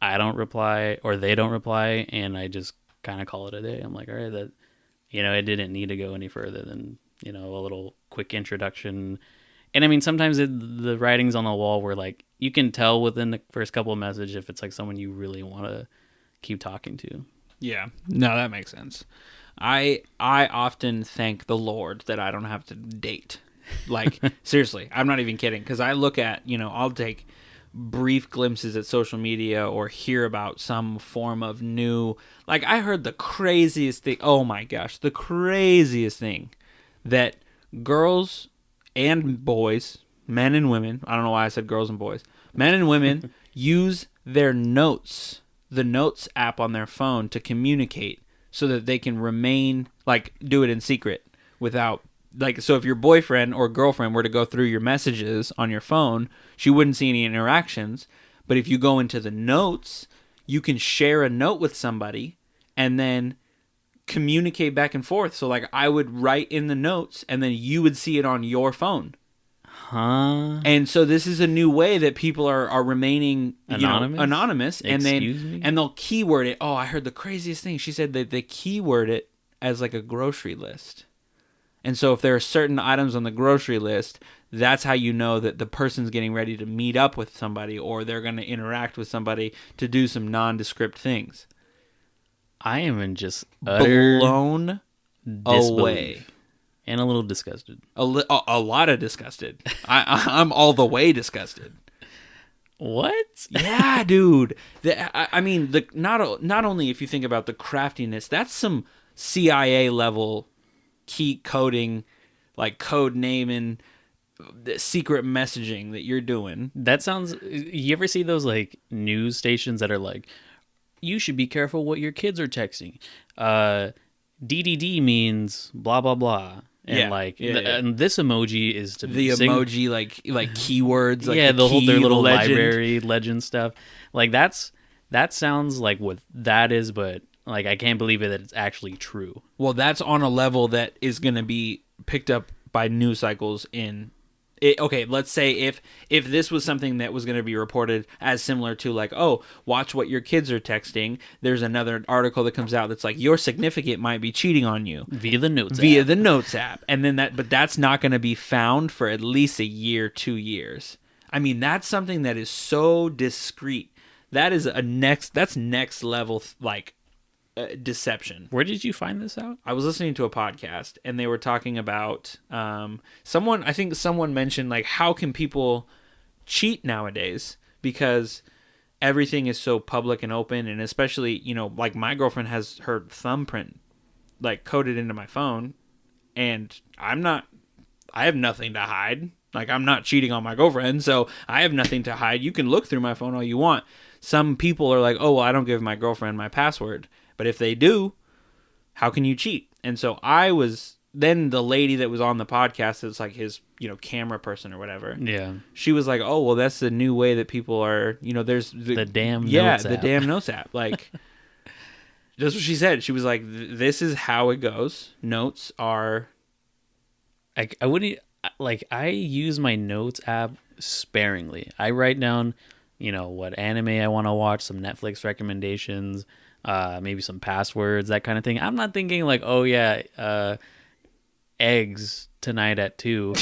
I don't reply or they don't reply and I just kind of call it a day. I'm like, all right, that it didn't need to go any further than a little quick introduction. And I mean, sometimes the writing's on the wall where like you can tell within the first couple of messages if it's like someone you really want to keep talking to. Yeah, no, that makes sense. I often thank the Lord that I don't have to date. Like, seriously, I'm not even kidding. Because I look at, I'll take brief glimpses at social media or hear about some form of new... Like, I heard the craziest thing. Oh, my gosh. The craziest thing that girls and boys, men and women... I don't know why I said girls and boys. Men and women use their notes, the Notes app on their phone to communicate so that they can remain, like, do it in secret without, like, so if your boyfriend or girlfriend were to go through your messages on your phone, she wouldn't see any interactions. But if you go into the Notes, you can share a note with somebody and then communicate back and forth. So, like, I would write in the notes and then you would see it on your phone. Huh? And so this is a new way that people are remaining anonymous. And Excuse me? And they'll keyword it. Oh, I heard the craziest thing. She said that they keyword it as like a grocery list. And so if there are certain items on the grocery list, that's how you know that the person's getting ready to meet up with somebody or they're going to interact with somebody to do some nondescript things. I am in just utter blown away. And a little disgusted. A lot of disgusted. I'm all the way disgusted. What? Yeah, dude. I mean, not only if you think about the craftiness, that's some CIA level key coding, like code naming, secret messaging that you're doing. That sounds... You ever see those like news stations that are like, you should be careful what your kids are texting. DDD means blah, blah, blah. And and this emoji is to the emoji like keywords, like yeah, the their little legend. library legend stuff. Like that sounds like what that is, but like I can't believe it that it's actually true. Well, that's on a level that is going to be picked up by news cycles in. Okay, let's say if this was something that was going to be reported as similar to like, oh, watch what your kids are texting. There's another article that comes out that's like your significant might be cheating on you via the Notes app, and then but that's not going to be found for at least a year, 2 years. I mean, that's something that is so discreet. That is that's next level like deception. Where did you find this out? I was listening to a podcast and they were talking about someone mentioned like how can people cheat nowadays because everything is so public and open, and especially like my girlfriend has her thumbprint like coded into my phone and I have nothing to hide. Like I'm not cheating on my girlfriend, so I have nothing to hide. You can look through my phone all you want. Some people are like, oh, well, I don't give my girlfriend my password. But if they do, how can you cheat? And so then the lady that was on the podcast, it's like his, camera person or whatever. Yeah. She was like, oh, well, that's the new way that people are, there's the damn Notes app. Damn Notes app. Like, that's what she said. She was like, this is how it goes. Notes are. I wouldn't, like, I use my Notes app sparingly. I write down, what anime I want to watch, some Netflix recommendations, maybe some passwords, that kind of thing. I'm not thinking like, oh yeah, eggs tonight at 2.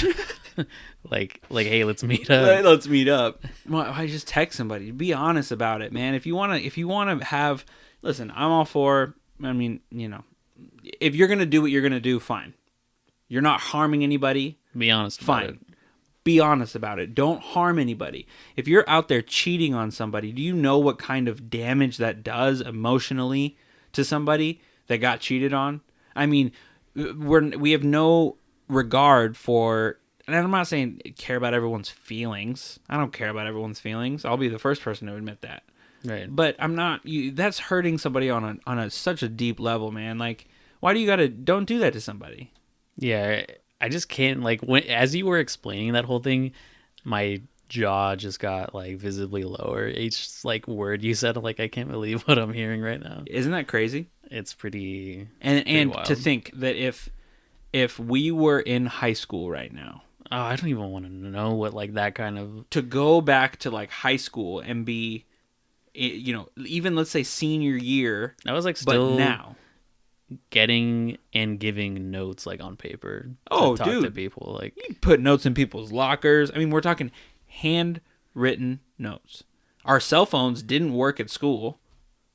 like hey, let's meet up. Let's meet up. Well, I just text somebody. Be honest about it, man. If you wanna have, listen, I'm all for. I mean, if you're gonna do what you're gonna do, fine. You're not harming anybody. Be honest Fine. about it. Be honest about it. Don't harm anybody. If you're out there cheating on somebody, do you know what kind of damage that does emotionally to somebody that got cheated on? I mean, we have no regard for, and I'm not saying care about everyone's feelings. I don't care about everyone's feelings. I'll be the first person to admit that. Right. But I'm not. That's hurting somebody on a such a deep level, man. Like, why do you gotta? Don't do that to somebody. Yeah, I just can't, like, as you were explaining that whole thing, my jaw just got, like, visibly lower. Each, like, word you said, like, I can't believe what I'm hearing right now. Isn't that crazy? It's pretty And wild. to think that if we were in high school right now, oh, I don't even want to know what, like, that kind of, to go back to like high school and be, you know, even let's say senior year, I was like still but now getting and giving notes, like, on paper to Oh, talk to dude. people, like, you put notes in people's lockers. I mean, we're talking handwritten notes. Our cell phones didn't work at school.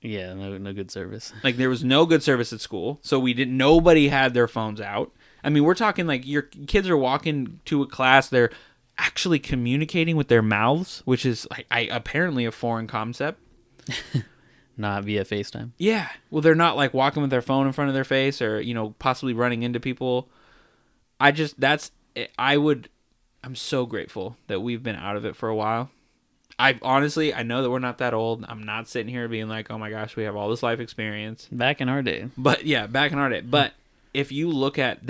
yeah, no good service. Like, there was no good service at school, so nobody had their phones out. I mean, we're talking like your kids are walking to a class, they're actually communicating with their mouths, which is apparently a foreign concept. Not via FaceTime. Yeah. Well, they're not like walking with their phone in front of their face or, you know, possibly running into people. I'm so grateful that we've been out of it for a while. I know that we're not that old. I'm not sitting here being like, oh my gosh, we have all this life experience. Back in our day. But yeah, back in our day. But if you look at,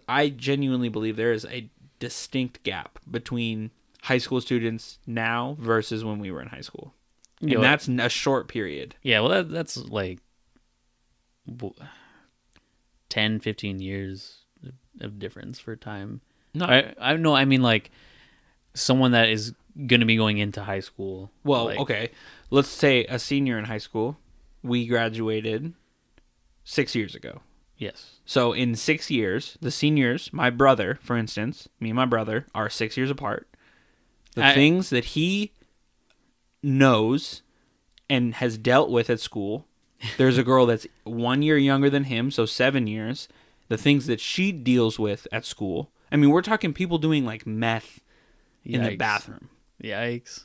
I genuinely believe there is a distinct gap between high school students now versus when we were in high school. And that's a short period. Yeah, well, that's like 10, 15 years of difference for time. No. I mean, like, someone that is going to be going into high school. Well, like, okay. Let's say a senior in high school. We graduated 6 years ago. Yes. So in 6 years, the seniors, my brother, for instance, me and my brother are 6 years apart. The things that he knows and has dealt with at school, there's a girl that's 1 year younger than him, so 7 years. The things that she deals with at school. I mean, we're talking people doing like meth in the bathroom. Yikes.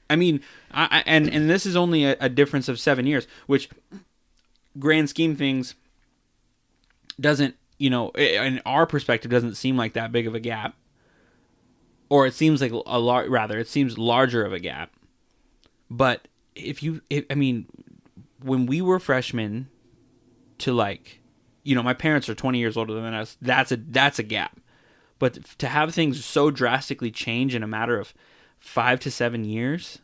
I mean, and this is only a difference of 7 years, which, grand scheme things, doesn't, you know, in our perspective, doesn't seem like that big of a gap. Or it seems like it seems larger of a gap. But I mean, when we were freshmen to, like, you know, my parents are 20 years older than us, that's a gap. But to have things so drastically change in a matter of 5 to 7 years.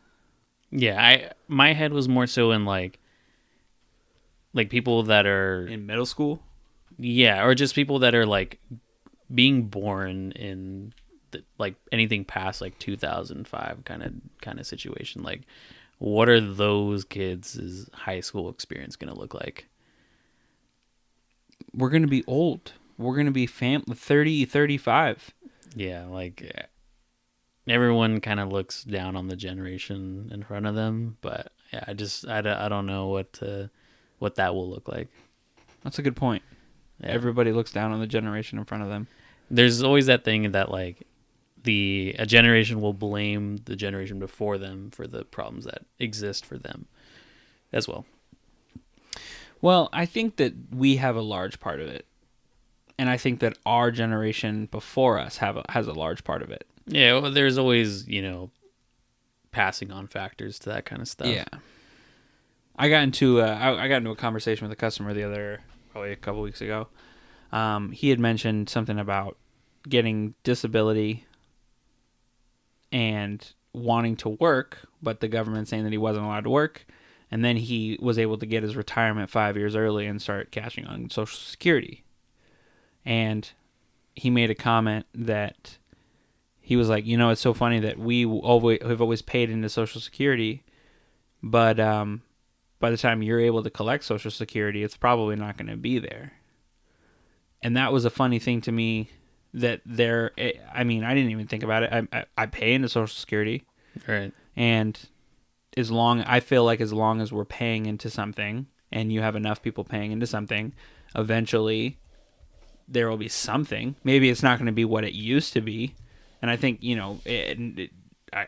Yeah, my head was more so in like people that are In middle school? Yeah, or just people that are like being born in like anything past like 2005 kind of situation. Like, what are those kids' high school experience going to look like? We're going to be old. We're going to be 30, 35. Yeah, like everyone kind of looks down on the generation in front of them, but yeah, I don't know what that will look like. That's a good point. Yeah. Everybody looks down on the generation in front of them. There's always that thing that like a generation will blame the generation before them for the problems that exist for them as well. Well, I think that we have a large part of it. And I think that our generation before us has a large part of it. Yeah, well, there's always, you know, passing on factors to that kind of stuff. Yeah. I got into a conversation with a customer probably a couple weeks ago. He had mentioned something about getting disability and wanting to work, but the government saying that he wasn't allowed to work. And then he was able to get his retirement 5 years early and start cashing on Social Security. And he made a comment that he was like, you know, it's so funny that we have always paid into Social Security, but by the time you're able to collect Social Security, it's probably not going to be there. And that was a funny thing to me that I mean, I didn't even think about it. I pay into Social Security. Right. And I feel like as long as we're paying into something and you have enough people paying into something, eventually there will be something. Maybe it's not going to be what it used to be. And I think,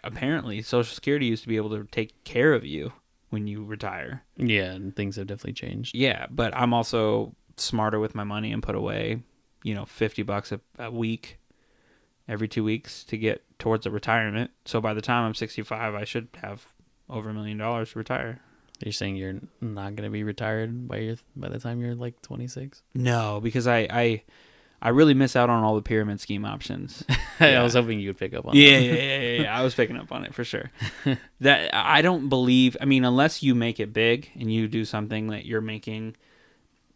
apparently Social Security used to be able to take care of you when you retire. Yeah, and things have definitely changed. Yeah, but I'm also smarter with my money and put away, $50 a week every 2 weeks to get towards a retirement. So by the time I'm 65, I should have over $1 million to retire. You're saying you're not going to be retired by the time you're like 26? No, because I really miss out on all the pyramid scheme options. I was hoping you would pick up on that. Yeah. Yeah. I was picking up on it for sure. That I don't believe. I mean, unless you make it big and you do something that you're making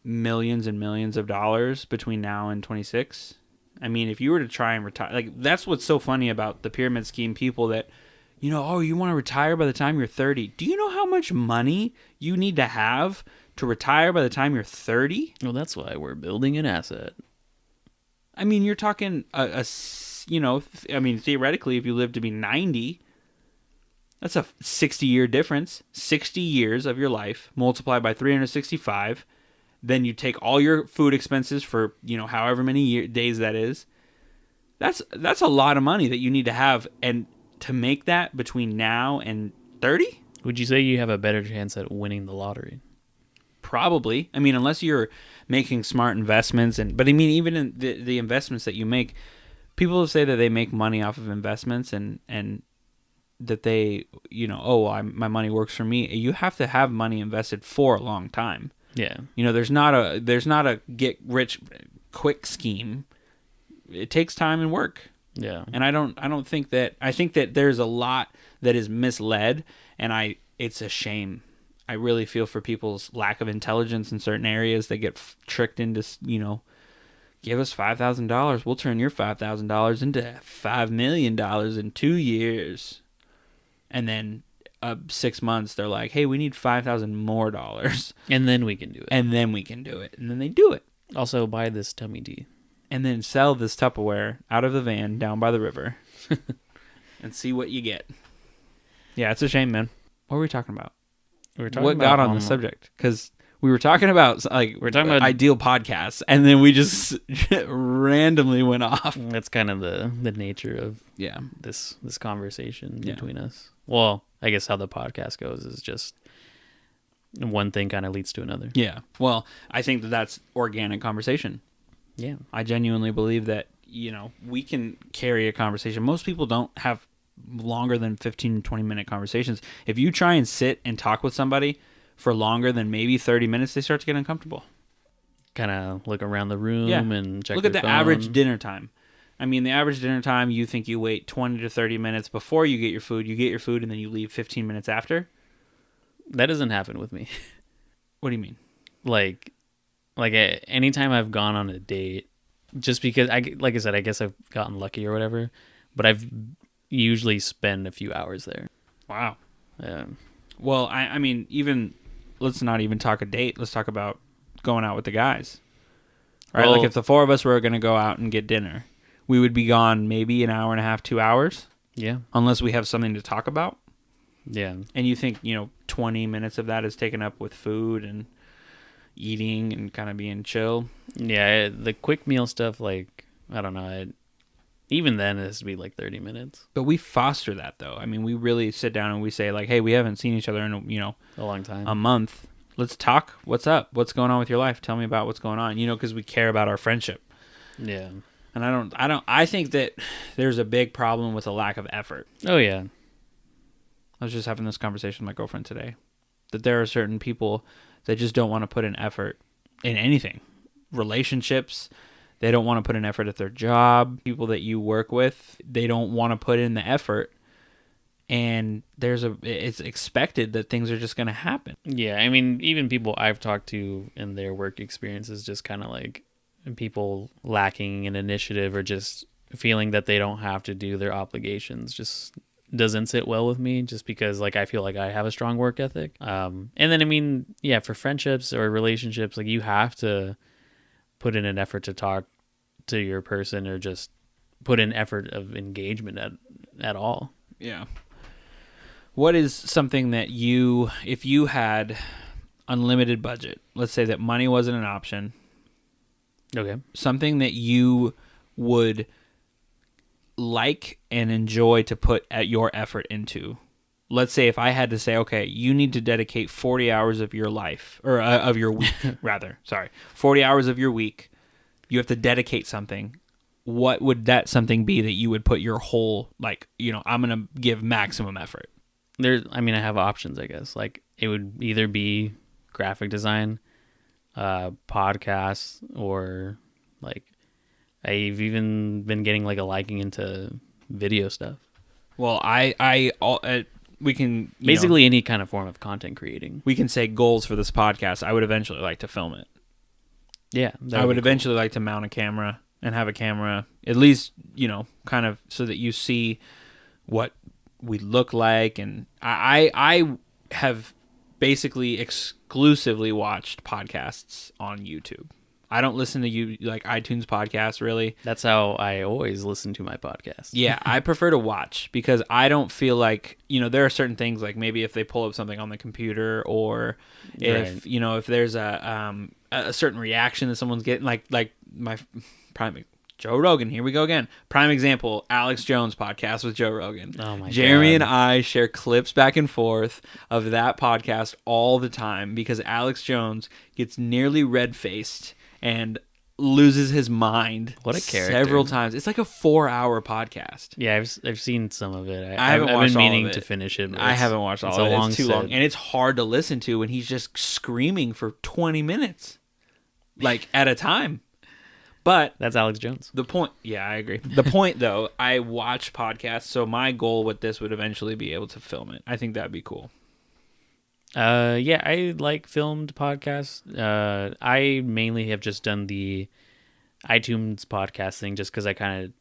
millions and millions of dollars between now and 26. I mean, if you were to try and retire, like that's what's so funny about the pyramid scheme people that, you want to retire by the time you're 30. Do you know how much money you need to have to retire by the time you're 30? Well, that's why we're building an asset. I mean, you're talking theoretically, if you live to be 90, that's a 60-year difference. 60 years of your life multiplied by 365. Then you take all your food expenses for, however many days that is. That's a lot of money that you need to have. And to make that between now and 30? Would you say you have a better chance at winning the lottery? Probably. I mean, unless you're making smart investments. But I mean, even in the investments that you make, people say that they make money off of investments and that they, my money works for me. You have to have money invested for a long time. Yeah. There's not a get rich quick scheme. It takes time and work. Yeah. And I think that there's a lot that is misled, and it's a shame. I really feel for people's lack of intelligence in certain areas. They get tricked into, give us $5,000. We'll turn your $5,000 into $5 million in 2 years. And then 6 months, they're like, hey, we need $5,000 more. And then we can do it. And then they do it. Also, buy this tummy tea. And then sell this Tupperware out of the van down by the river and see what you get. Yeah, it's a shame, man. What were we talking about? What got on the subject? Because we were talking about ideal podcasts, and then we just randomly went off. That's kind of the nature of this conversation between us. Well, I guess how the podcast goes is just one thing kind of leads to another. Yeah. Well, I think that's organic conversation. Yeah. I genuinely believe that, we can carry a conversation. Most people don't have longer than 15, 20-minute conversations. If you try and sit and talk with somebody for longer than maybe 30 minutes, they start to get uncomfortable. Kind of look around the room and check Look at the phone. average dinner time. I mean, the average dinner time, you think you wait 20 to 30 minutes before you get your food. You get your food, and then you leave 15 minutes after. That doesn't happen with me. What do you mean? Like anytime I've gone on a date, just because like I said, I guess I've gotten lucky or whatever, but I've usually spend a few hours there. Wow. Yeah. Well, I mean, even let's not even talk a date. Let's talk about going out with the guys. All right, like if the four of us were going to go out and get dinner, we would be gone maybe an hour and a half, 2 hours. Yeah. Unless we have something to talk about. Yeah. And you think, 20 minutes of that is taken up with food and eating and kind of being chill. Yeah, the quick meal stuff, I don't know. Even then, it has to be 30 minutes. But we foster that, though. I mean, we really sit down and we say, hey, we haven't seen each other in, a long time. A month. Let's talk. What's up? What's going on with your life? Tell me about what's going on, because we care about our friendship. Yeah. And I think that there's a big problem with a lack of effort. Oh, yeah. I was just having this conversation with my girlfriend today. That there are certain people that just don't want to put in effort in anything. Relationships, they don't want to put in effort at their job. People that you work with, they don't want to put in the effort. And it's expected that things are just going to happen. Yeah, I mean, even people I've talked to in their work experiences, just kind of people lacking an initiative or just feeling that they don't have to do their obligations just doesn't sit well with me, just because I feel like I have a strong work ethic. And then, I mean, yeah, for friendships or relationships, you have to put in an effort to talk to your person or just put in effort of engagement at all. Yeah. What is something that if you had unlimited budget, let's say that money wasn't an option, Okay. Something that you would like and enjoy to put your effort into. Let's say if I had to say, okay, you need to dedicate 40 hours of your life, or of your week, rather. Sorry. 40 hours of your week. You have to dedicate something. What would that something be that you would put your whole, like, I'm going to give maximum effort? I have options, I guess. Like, it would either be graphic design, podcasts, or, like, I've even been getting, like, a liking into video stuff. Well, we can basically any kind of form of content creating. We can say goals for this podcast. I would eventually like to film it. Yeah, I would eventually like to mount a camera and have a camera, at least kind of so that you see what we look like. And I have basically exclusively watched podcasts on YouTube. I don't listen to iTunes podcasts, really. That's how I always listen to my podcast. Yeah, I prefer to watch because I don't feel like, there are certain things, like maybe if they pull up something on the computer, or if, if there's a certain reaction that someone's getting, like my prime Joe Rogan, here we go again. Prime example, Alex Jones podcast with Joe Rogan. Oh my Jeremy God. and I share clips back and forth of that podcast all the time because Alex Jones gets nearly red-faced and loses his mind. What a character. Several times. It's like a 4-hour podcast. Yeah, I've seen some of it. I haven't watched been all meaning of it. to finish it. I haven't watched all of it. It's too set. long. And it's hard to listen to when he's just screaming for 20 minutes. Like, at a time. But that's Alex Jones. The point, yeah, I agree. The point, though, I watch podcasts, so my goal with this would eventually be able to film it. I think that'd be cool. Yeah, I like filmed podcasts. I mainly have just done the iTunes podcast thing just because I kind of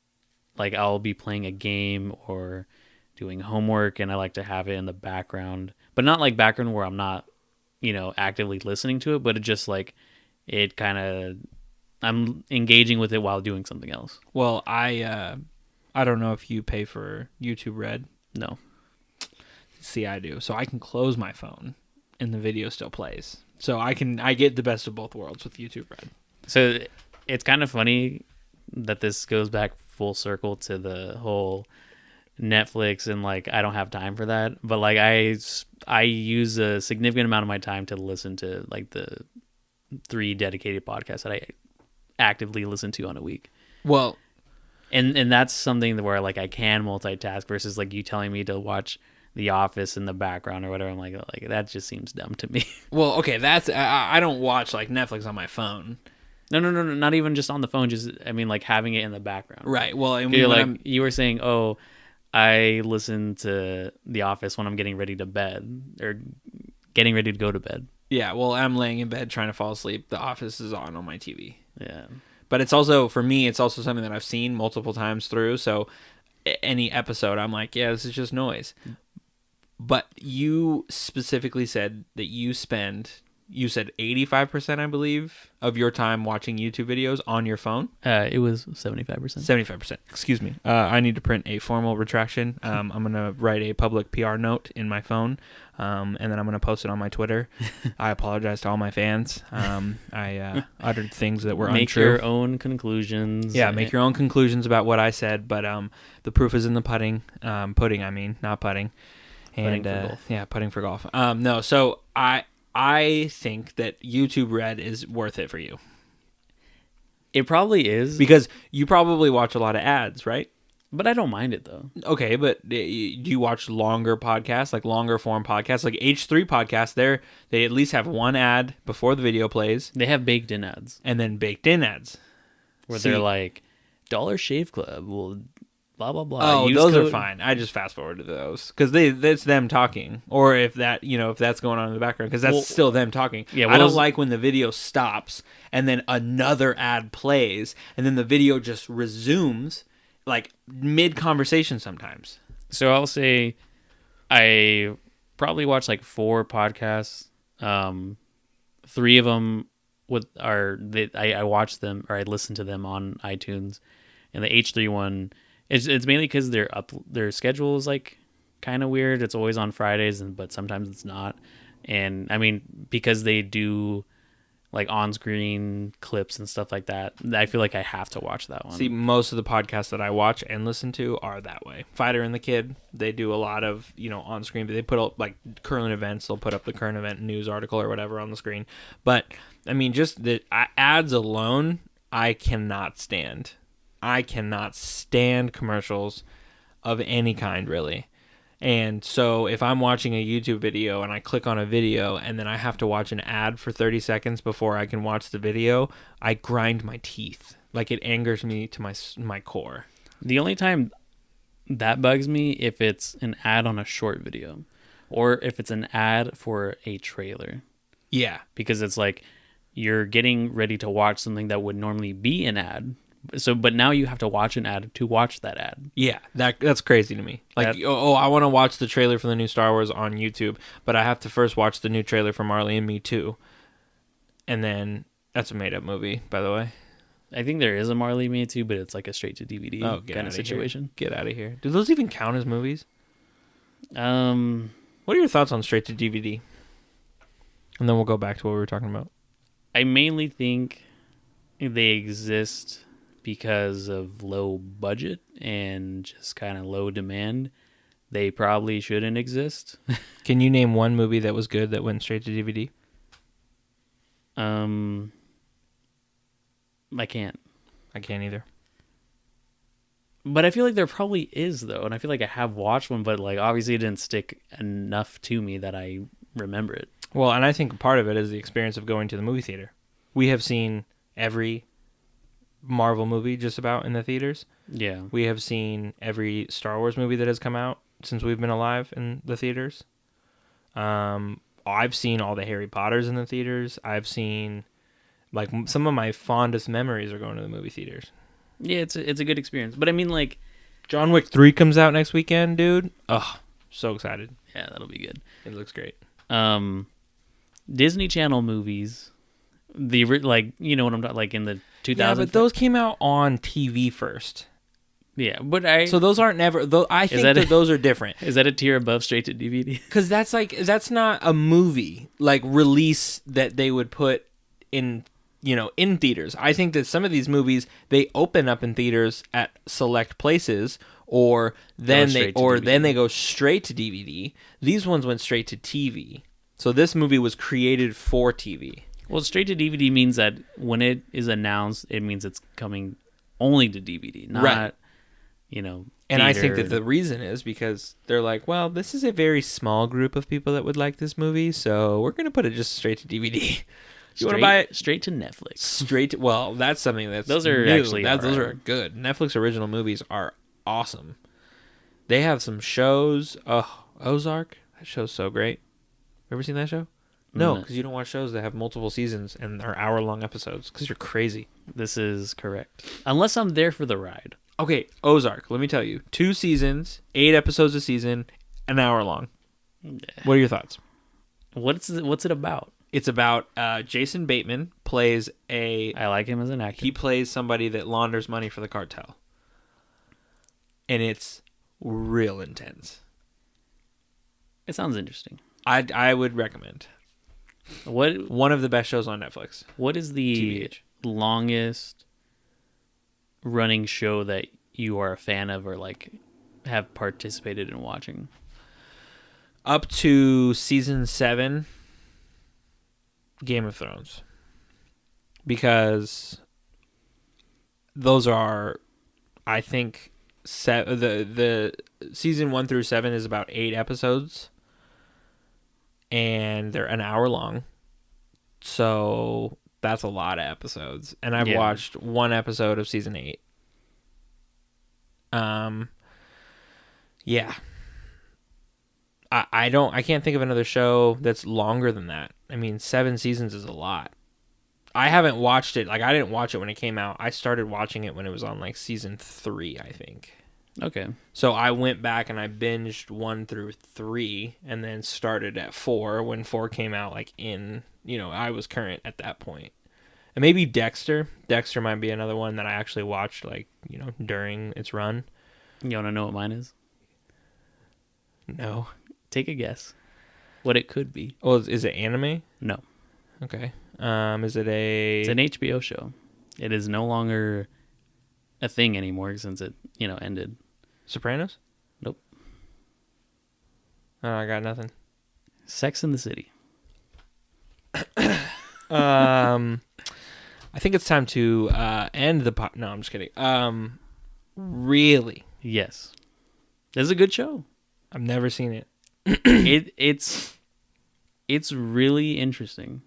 like I'll be playing a game or doing homework and I like to have it in the background, but not like background where I'm not, actively listening to it, but it just like it kind of I'm engaging with it while doing something else. Well, I don't know if you pay for YouTube Red. No. See, I do. So I can close my phone and the video still plays. So I get the best of both worlds with YouTube Red. So it's kind of funny that this goes back full circle to the whole Netflix and like I don't have time for that, but like I use a significant amount of my time to listen to like the 3 dedicated podcasts that I actively listen to on a week. Well, and that's something where like I can multitask versus like you telling me to watch The Office in the background or whatever. I'm like that just seems dumb to me. Well, okay, that's I don't watch like Netflix on my phone. No, not even just on the phone. Just like having it in the background. Right. Well, and you were saying, oh, I listen to The Office when I'm getting ready to bed or getting ready to go to bed. Yeah. Well, I'm laying in bed trying to fall asleep. The Office is on my TV. Yeah. But it's also, for me, it's also something that I've seen multiple times through. So any episode, I'm like, yeah, this is just noise. But you specifically said that you said 85%, I believe, of your time watching YouTube videos on your phone. It was 75%. 75%. Excuse me. I need to print a formal retraction. I'm going to write a public PR note in my phone, and then I'm going to post it on my Twitter. I apologize to all my fans. I uttered things that were untrue. Make your own conclusions. Yeah, make your own conclusions about what I said, but the proof is in the pudding. Pudding, I mean, not putting. And, putting for golf. Yeah, putting for golf. No, so I think that YouTube Red is worth it for you. It probably is. Because you probably watch a lot of ads, right? But I don't mind it, though. Okay, but do you watch longer podcasts, like longer form podcasts? Like H3 podcasts, they at least have one ad before the video plays. They have baked in ads. And then baked in ads. Where they're like, Dollar Shave Club will... blah blah blah. Oh, those are fine. I just fast forward to those because it's them talking, or if that's going on in the background, because that's still them talking. Yeah, I don't like when the video stops and then another ad plays and then the video just resumes like mid conversation sometimes. So I'll say I probably watch like 4 podcasts. 3 of them I watch them or I listen to them on iTunes, and the H3 one. It's mainly because their schedule is like kind of weird. It's always on Fridays, but sometimes it's not. And I mean, because they do like on-screen clips and stuff like that, I feel like I have to watch that one. See, most of the podcasts that I watch and listen to are that way. Fighter and the Kid, they do a lot of, on-screen, but they put up, like, current events. They'll put up the current event news article or whatever on the screen. But, I mean, just the ads alone, I cannot stand. I cannot stand commercials of any kind, really. And so if I'm watching a YouTube video and I click on a video and then I have to watch an ad for 30 seconds before I can watch the video, I grind my teeth. Like, it angers me to my core. The only time that bugs me if it's an ad on a short video or if it's an ad for a trailer. Yeah. Because it's like you're getting ready to watch something that would normally be an ad. So, but now you have to watch an ad to watch that ad. Yeah, that's crazy to me. Like, I want to watch the trailer for the new Star Wars on YouTube, but I have to first watch the new trailer for Marley and Me 2. And then, that's a made-up movie, by the way. I think there is a Marley and Me 2, but it's like a straight-to-DVD kind of situation. Get out of here. Do those even count as movies? What are your thoughts on straight-to-DVD? And then we'll go back to what we were talking about. I mainly think they exist because of low budget and just kind of low demand. They probably shouldn't exist. Can you name one movie that was good that went straight to DVD? I can't. I can't either. But I feel like there probably is, though. And I feel like I have watched one, but like obviously it didn't stick enough to me that I remember it. Well, and I think part of it is the experience of going to the movie theater. We have seen every Marvel movie just about in the theaters. Yeah. We have seen every Star Wars movie that has come out since we've been alive in the theaters. I've seen all the Harry Potters in the theaters. I've seen, like, some of my fondest memories are going to the movie theaters. Yeah, it's a good experience. But I mean, like, John Wick 3 comes out next weekend, dude. Oh, so excited. Yeah, that'll be good. It looks great. Disney Channel movies, like, you know what I'm talking, like in the 2000s. Yeah, but those came out on TV first. Yeah, but so those aren't never. I think that those are different. Is that a tier above straight to DVD? Because that's not a movie like release that they would put in in theaters. I think that some of these movies they open up in theaters at select places, or then they go straight to DVD. These ones went straight to TV. So this movie was created for TV. Well, straight to DVD means that when it is announced, it means it's coming only to DVD, not, right. And I think that the reason is because they're like, well, this is a very small group of people that would like this movie, so we're going to put it just straight to DVD. You want to buy it? Straight to Netflix. Well, that's something that's those are new. actually those are good. Netflix original movies are awesome. They have some shows. Oh, Ozark. That show's so great. Ever seen that show? No, because you don't watch shows that have multiple seasons and are hour-long episodes because you're crazy. This is correct. Unless I'm there for the ride. Okay, Ozark, let me tell you. 2 seasons, 8 episodes a season, an hour long. Yeah. What are your thoughts? What's it about? It's about Jason Bateman plays I like him as an actor. He plays somebody that launders money for the cartel. And it's real intense. It sounds interesting. I would recommend. One of the best shows on Netflix. What is the longest running show that you are a fan of or like have participated in watching? Up to season 7, Game of Thrones. Because those are, I think, the season 1 through 7 is about 8 episodes. And they're an hour long. So that's a lot of episodes. And I've watched 1 episode of season 8. Yeah. I can't think of another show that's longer than that. I mean, 7 seasons is a lot. I haven't watched it. Like, I didn't watch it when it came out. I started watching it when it was on like season 3, I think. Okay. So I went back and I binged 1 through 3 and then started at 4 when 4 came out, like I was current at that point. And maybe Dexter. Dexter might be another one that I actually watched during its run. You want to know what mine is? No. Take a guess. What it could be. Well, is it anime? No. Okay. Is it a... It's an HBO show. It is no longer a thing anymore since it, ended. Sopranos? Nope. I got nothing. Sex in the City. I think it's time to end the pod. No, I'm just kidding. Really? Yes. This is a good show. I've never seen it. It's really interesting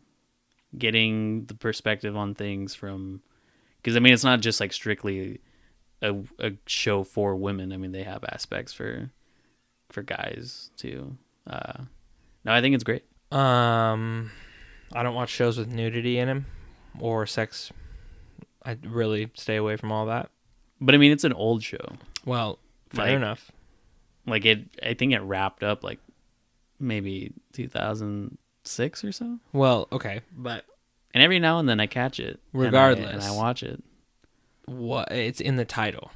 getting the perspective on things from, because it's not just like strictly a show for women. They have aspects for guys too. No, I think it's great. I don't watch shows with nudity in them or sex. I really stay away from all that. But it's an old show. Well, fair enough. I think it wrapped up like maybe 2006 or so. Well, okay, but and every now and then I catch it. Regardless, and I watch it. What? It's in the title.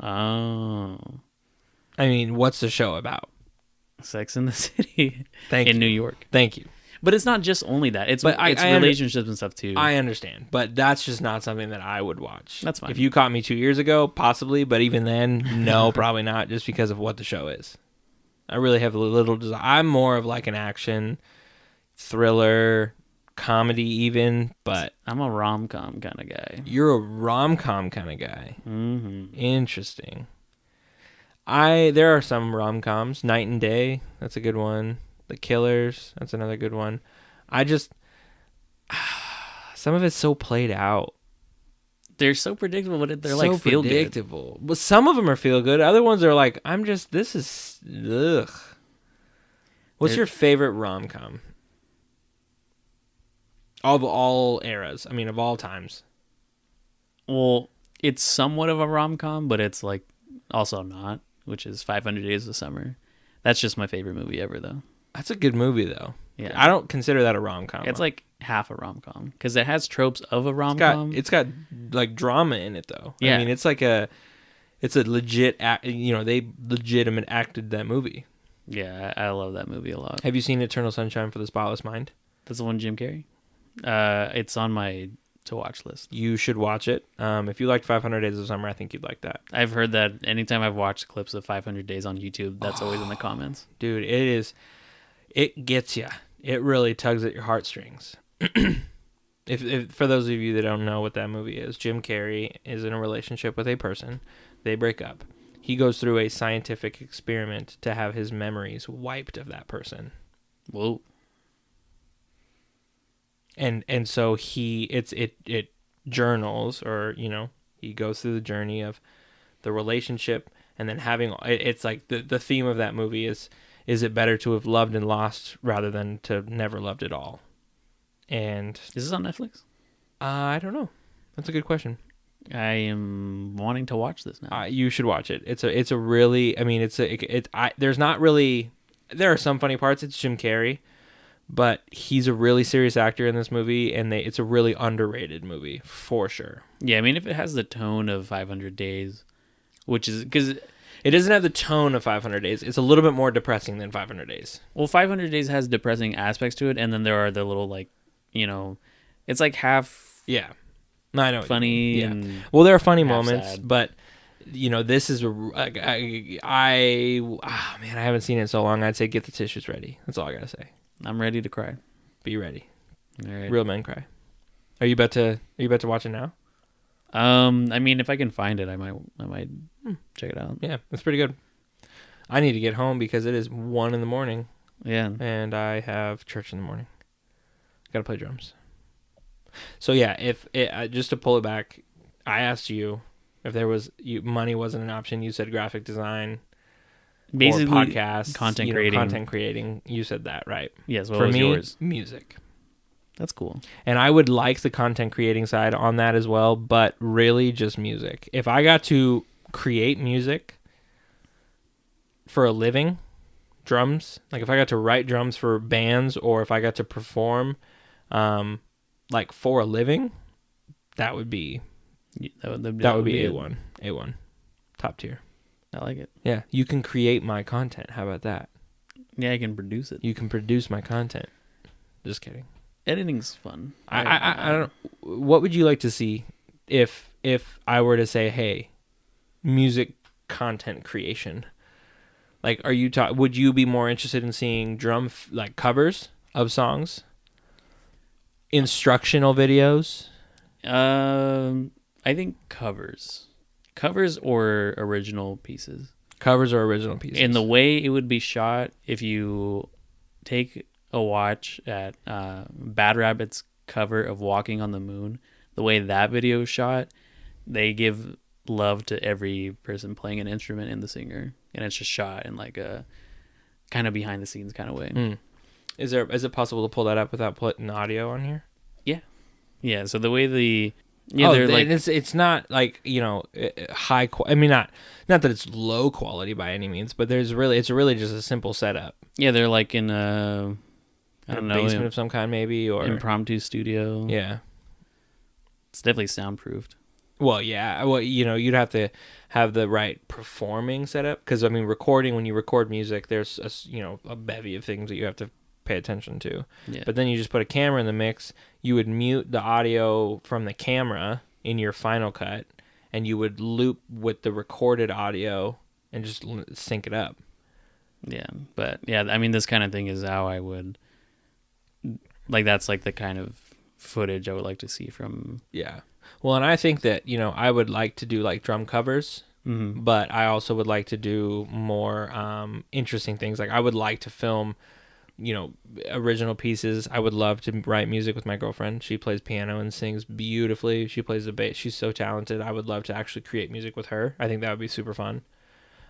Oh. What's the show about? Sex in the City. In New York. Thank you. But it's not just only that. It's relationships and stuff too. I understand, but that's just not something that I would watch. That's fine. If you caught me 2 years ago, possibly, but even then, no, probably not, just because of what the show is. I really have little desire. I'm more of like an action, thriller, comedy even, but... I'm a rom-com kind of guy. You're a rom-com kind of guy. Mm-hmm. Interesting. There are some rom-coms. Night and Day, that's a good one. The Killers, that's another good one. Some of it's so played out. They're so predictable, but they're so like feel predictable. Good. But some of them are feel good. Other ones are like, this is, ugh. What's your favorite rom-com? Of all eras. Of all times. Well, it's somewhat of a rom-com, but it's like also not, which is 500 Days of Summer. That's just my favorite movie ever, though. That's a good movie, though. Yeah. I don't consider that a rom-com. It's like half a rom-com because it has tropes of a rom-com. It's got like drama in it, though. Yeah. It's like it's a legit they legitimate acted that movie. Yeah, I love that movie a lot. Have you seen Eternal Sunshine for the Spotless Mind? That's the one, Jim Carrey. It's on my to watch list. You should watch it. If you liked 500 Days of Summer, I think you'd like that. I've heard that anytime I've watched clips of 500 Days on YouTube, that's always in the comments. Dude, it gets you. It really tugs at your heartstrings. If for those of you that don't know what that movie is, Jim Carrey is in a relationship with a person. They break up. He goes through a scientific experiment to have his memories wiped of that person. Whoa. And so it journals, or he goes through the journey of the relationship, and then having it's like the theme of that movie is it better to have loved and lost rather than to never loved at all? And is this on Netflix? I don't know. That's a good question. I am wanting to watch this now. You should watch it. It's a really, there's not really, there are some funny parts. It's Jim Carrey, but he's a really serious actor in this movie, and it's a really underrated movie for sure. Yeah, if it has the tone of 500 Days, which is because it doesn't have the tone of 500 Days. It's a little bit more depressing than 500 Days. Well, 500 Days has depressing aspects to it, and then there are the little it's like half. Yeah. No, I know. Funny. Yeah. And well, there are funny moments, sad. But this is I haven't seen it in so long. I'd say get the tissues ready. That's all I gotta say. I'm ready to cry. Be ready. All right. Real men cry. Are you about to watch it now? If I can find it, I might check it out. Yeah, it's pretty good. I need to get home because it is 1 a.m. Yeah. And I have church in the morning. Got to play drums. So yeah, just to pull it back, I asked you if there was money wasn't an option. You said graphic design, basically or podcast, content creating. You said that, right? Yes. What For was me, yours? Music. That's cool. And I would like the content creating side on that as well, but really just music. If I got to create music for a living, drums, like if I got to write drums for bands, or if I got to perform like for a living, that would be A1. A1. Top tier. I like it. Yeah, you can create my content. How about that? Yeah, I can produce it. You can produce my content. Just kidding. Editing's fun. I don't. What would you like to see if I were to say, hey, music content creation? Like, would you be more interested in seeing like covers of songs, instructional videos? I think covers or original pieces. Covers or original pieces. And the way it would be shot, if you take a watch at Bad Rabbit's cover of Walking on the Moon, the way that video is shot, they give love to every person playing an instrument and the singer, and it's just shot in like a kind of behind the scenes kind of way. Is it possible to pull that up without putting audio on here? Yeah. So the way they're like, it's not like, high quality. I mean, not that it's low quality by any means, but it's really just a simple setup. Yeah, they're like in a basement of some kind, maybe, or impromptu studio. Yeah, it's definitely soundproofed. Well, yeah. Well, you'd have to have the right performing setup, because I mean, when you record music, there's a bevy of things that you have to pay attention to. Yeah. But then you just put a camera in the mix. You would mute the audio from the camera in your final cut, and you would loop with the recorded audio and just sync it up. Yeah, but yeah, I mean, this kind of thing is how I would like. That's like the kind of footage I would like to see from. Yeah. Well, and I think that I would like to do like drum covers, but I also would like to do more interesting things. Like I would like to film original pieces. I would love to write music with my girlfriend. She plays piano and sings beautifully. She plays the bass. She's so talented. I would love to actually create music with her. I think that would be super fun.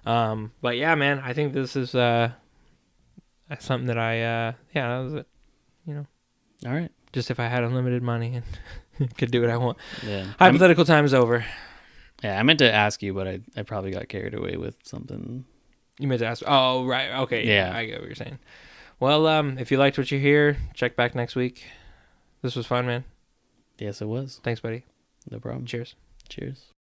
But yeah, man, I think this is something that that was it. All right. Just if I had unlimited money and could do what I want. Yeah. Hypothetical time is over. Yeah, I meant to ask you, but I probably got carried away with something. You meant to ask. Oh, right. Okay. Yeah. I get what you're saying. Well, if you liked what you hear, check back next week. This was fun, man. Yes, it was. Thanks, buddy. No problem. Cheers. Cheers.